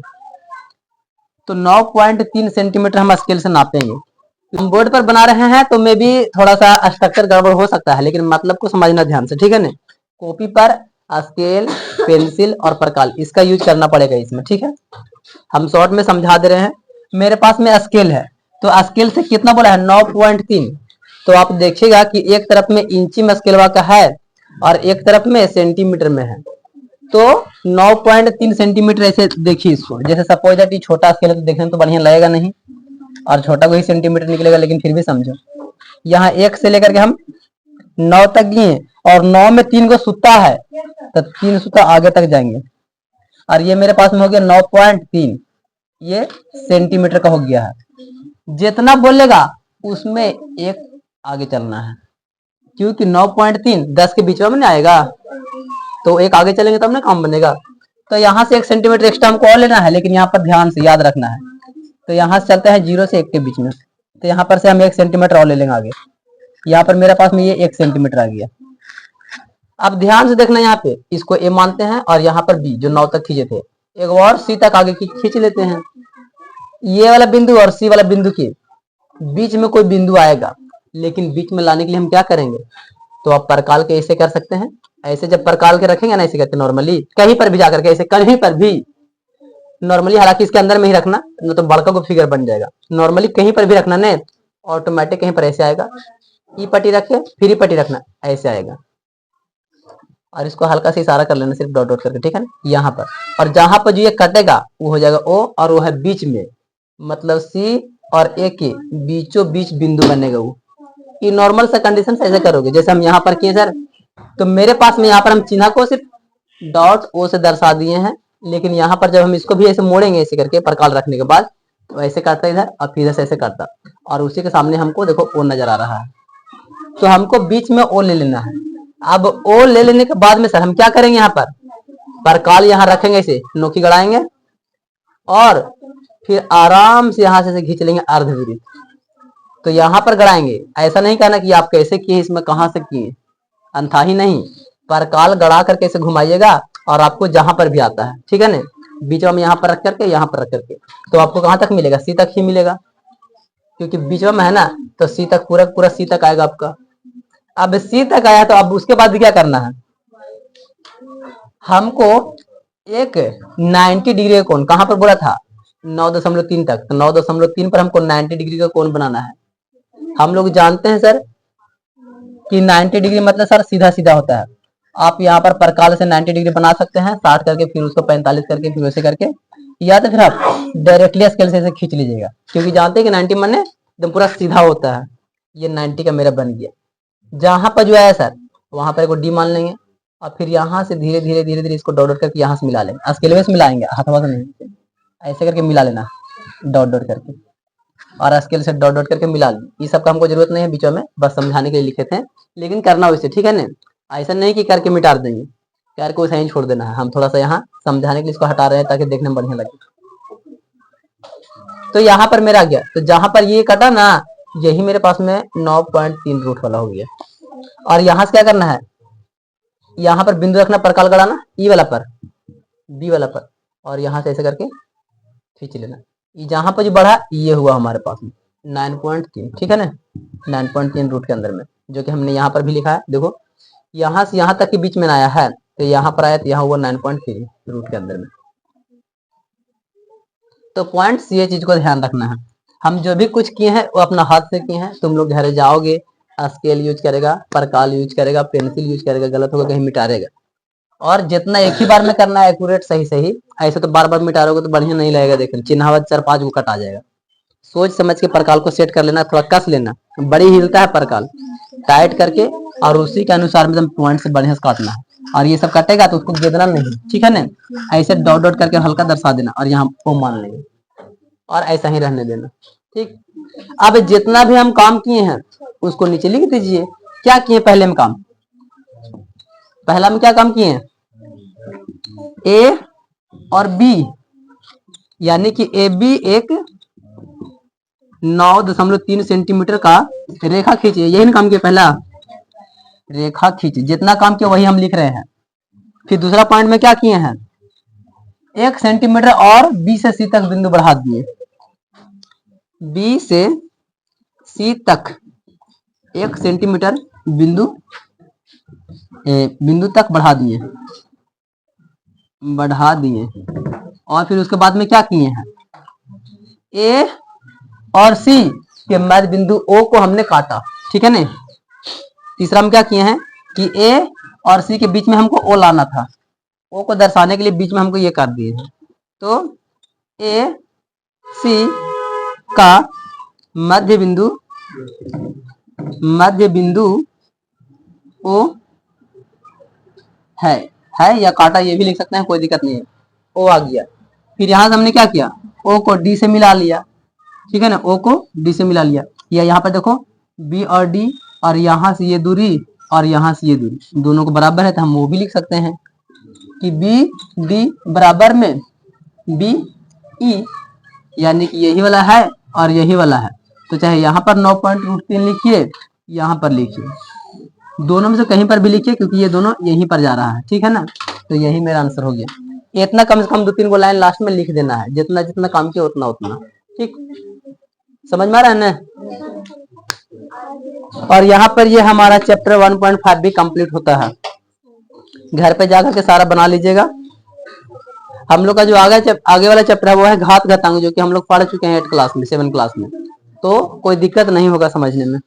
तो 9.3 सेंटीमीटर हम स्केल से नापेंगे। हम बोर्ड पर बना रहे हैं तो मे भी थोड़ा सा स्ट्रक्चर गड़बड़ हो सकता है, लेकिन मतलब को समझना ध्यान से, ठीक है ना। कॉपी पर स्केल, पेंसिल और प्रकाल इसका यूज करना पड़ेगा इसमें, ठीक है। हम शॉर्ट में समझा दे रहे हैं। मेरे पास में स्केल है, तो स्केल से कितना बोला है 9.3, तो आप देखिएगा कि एक तरफ में इंची में स्केल का है और एक तरफ में सेंटीमीटर में है, तो 9.3 सेंटीमीटर ऐसे देखिए इसको। जैसे सपोज दैट ये छोटा स्केल है तो देखने में तो बढ़िया लगेगा नहीं, और छोटा को ही सेंटीमीटर निकलेगा, लेकिन फिर भी समझो, यहाँ 1 से लेकर के हम 9 तक गए, और 9 में 3 को सूता है, तो 3 सूता आगे तक जाएंगे, और ये मेरे पास में हो गया 9.3, ये सेंटीमीटर का हो गया है। जितना बोलेगा उसमें एक आगे चलना है, क्योंकि 9.3 10 के बीच में नहीं आएगा, तो एक आगे चलेंगे तब ना काम बनेगा। तो यहाँ से 1 सेंटीमीटर एक्स्ट्रा हमको और लेना है, लेकिन यहाँ पर ध्यान से याद रखना है, तो यहाँ से चलते हैं 0 से 1 के बीच में, तो यहाँ पर से हम 1 सेंटीमीटर और ले लेंगे आगे। यहाँ पर मेरे पास में ये 1 सेंटीमीटर आ गया। अब ध्यान से देखना, यहाँ पे इसको ए मानते हैं, और यहाँ पर बी जो 9 तक खींचे थे, एक और सी तक आगे खींच लेते हैं। ये वाला बिंदु और सी वाला बिंदु के बीच में कोई बिंदु आएगा, लेकिन बीच में लाने के लिए हम क्या करेंगे, तो आप परकाल के ऐसे कर सकते हैं। ऐसे जब परकाल के रखेंगे ना, ऐसे करते नॉर्मली कहीं पर भी जाकर के, ऐसे कहीं पर भी नॉर्मली, हालांकि इसके अंदर में ही रखना, न तो बड़का को फिगर बन जाएगा। नॉर्मली कहीं पर भी रखना नहीं, ऑटोमेटिक कहीं पर ऐसे आएगा, ई पट्टी रखे फिर ई पट्टी रखना, ऐसे आएगा, और इसको हल्का से इशारा कर लेना सिर्फ डॉट डॉट करके, ठीक है ना, यहाँ पर। और जहां पर जो ये कटेगा वो हो जाएगा ओ, और वो है बीच में, मतलब सी और ए के बीचों बीच बिंदु बनेगा वो। ये नॉर्मल सा कंडीशन से ऐसे करोगे जैसे हम यहाँ पर किए सर। तो मेरे पास में यहाँ पर हम चिन्ह को सिर्फ डॉट ओ से दर्शा दिए हैं, लेकिन यहाँ पर जब हम इसको भी ऐसे मोड़ेंगे ऐसे करके परकाल रखने के बाद, तो ऐसे करता इधर और फिर इधर से ऐसे करता, और उसी के सामने हमको देखो ओ नजर आ रहा है, तो हमको बीच में ओ ले लेना है। अब ओ ले लेने के बाद में सर हम क्या करेंगे, यहाँ पर परकाल यहाँ रखेंगे, ऐसे नोकी गड़ाएंगे, और फिर आराम से यहाँ से खींच लेंगे अर्धवृत्त। तो यहाँ पर गड़ाएंगे, ऐसा नहीं कहना कि आप कैसे किए, इसमें कहाँ से किए, अनथाही नहीं, परकाल गड़ा करके ऐसे घुमाइएगा और आपको जहां पर भी आता है, ठीक है ना, बीच में यहाँ पर रख करके यहाँ पर रख करके, तो आपको कहाँ तक मिलेगा, सी तक ही मिलेगा, क्योंकि बीच में है ना, तो सी तक पूरा पूरा सी तक आएगा आपका। अब सी तक आया तो अब उसके बाद क्या करना है, हमको एक 90 डिग्री का कोण, कहां पर बोला था 9.3 तक, तो 9.3 पर हमको 90 डिग्री का कोण बनाना है। हम लोग जानते हैं सर कि 90 डिग्री मतलब सर सीधा सीधा होता है। आप यहाँ पर परकाल से 90 डिग्री बना सकते हैं, 60 करके फिर उसको 45 करके फिर वैसे करके, या तो फिर आप डायरेक्टली स्केल से खींच लीजिएगा, क्योंकि जानते हैं कि 90 माने एकदम पूरा सीधा होता है। ये 90 का मेरा बन गया। जहां पर जो है सर वहां पर एक डी मान लेंगे, और फिर यहाँ से धीरे धीरे धीरे धीरे इसको डॉट डॉट करके यहाँ से मिला लेंगे, स्केल में से मिलाएंगे, हाथवा से नहीं, ऐसे करके मिला लेना डॉट डॉट करके, और स्केल से डॉट डॉट करके मिला लें। ये सब का हमको जरूरत नहीं है बीचों में, बस समझाने के लिए लिखे थे, लेकिन करना वैसे, ठीक है ना, ऐसा नहीं कि करके मिटा देंगे, कर को सही छोड़ देना है। हम थोड़ा सा यहाँ समझाने के लिए इसको हटा रहे हैं ताकि देखने में बढ़िया लगे। तो यहाँ पर मेरा गया, तो जहां पर ये कटा ना, यही मेरे पास में 9.3 रूट वाला हो गया। और यहाँ से क्या करना है, यहाँ पर बिंदु रखना, परकाल गड़ाना ई वाला पर, बी वाला पर, और यहाँ से ऐसे करके खींच लेना। जहाँ पर जो बढ़ा ये हुआ हमारे पास में 9.3, ठीक है ना, 9.3 रूट के अंदर में, जो कि हमने यहाँ पर भी लिखा है। देखो यहाँ से यहाँ तक के बीच में आया है, तो यहाँ पर आया तो यहाँ हुआ 9.3 रूट के अंदर में। तो पॉइंट्स ये चीज को ध्यान रखना है। हम जो भी कुछ किए हैं वो अपना हाथ से किए हैं। तुम लोग घर जाओगे, स्केल यूज करेगा, परकाल यूज करेगा, पेंसिल यूज करेगा, गलत होगा कहीं मिटा देगा। और जितना एक ही बार में करना है एक्यूरेट सही सही, ऐसे तो बार बार मिटा रहोगे तो बढ़िया नहीं लगेगा। देखना चिन्हावत 4-5 वो कट आ जाएगा। सोच समझ के परकाल को सेट कर लेना, थोड़ा कस लेना, बड़ी हिलता है परकाल, टाइट करके और उसी के अनुसार में पॉइंट से बढ़िया से काटना है। और ये सब कटेगा तो उसको गिरना नहीं, ठीक है ना, ऐसे डॉट डॉट करके हल्का दर्शा देना और यहाँ को मान लेंगे और ऐसा ही रहने देना, ठीक। अब जितना भी हम काम किए हैं उसको नीचे लिख दीजिए। क्या किए पहले में काम, पहला में क्या काम किए हैं, ए और बी, यानी कि ए बी एक 9.3 सेंटीमीटर का रेखा खींचिए। यही ना काम किया, पहला रेखा खींचिए। जितना काम किया वही हम लिख रहे हैं। फिर दूसरा पॉइंट में क्या किए हैं, 1 सेंटीमीटर और बी से सी तक बिंदु बढ़ा दिए। बी से सी तक 1 सेंटीमीटर बिंदु तक बढ़ा दिए। और फिर उसके बाद में क्या किए हैं, ए और सी के मध्य बिंदु ओ को हमने काटा, ठीक है ना। तीसरा में क्या किए हैं कि ए और सी के बीच में हमको ओ लाना था, ओ को दर्शाने के लिए बीच में हमको ये काट दिए हैं। तो ए सी का मध्य बिंदु ओ है या काटा, ये भी लिख सकते हैं, कोई दिक्कत नहीं है। ओ आ गया। फिर यहां से हमने क्या किया, ओ को डी से मिला लिया, ठीक है ना, ओ को डी से मिला लिया। या यहाँ पर देखो बी और डी, और यहाँ से ये दूरी और यहाँ से ये दूरी दोनों को बराबर है, तो हम वो भी लिख सकते हैं कि बी डी बराबर में बी ई, यानी कि यही वाला है और यही वाला है। तो चाहे यहाँ पर 9.3 लिखिए, यहाँ पर लिखिए, दोनों में से कहीं पर भी लिखिए, क्योंकि ये दोनों यहीं पर जा रहा है, ठीक है ना। तो यही मेरा आंसर हो गया। इतना कम से कम 2-3 लाइन लास्ट में लिख देना है, जितना जितना काम किया उतना उतना, ठीक। समझ में आ रहा है ना। और यहाँ पर ये हमारा चैप्टर 1.5 भी कंप्लीट होता है। घर पे जाकर के सारा बना लीजिएगा। हम लोग का जो आगे वाला चैप्टर है वो है घात घातांक, जो कि हम लोग पढ़ चुके हैं 8 क्लास में, 7 क्लास में। तो कोई दिक्कत नहीं होगा समझने में।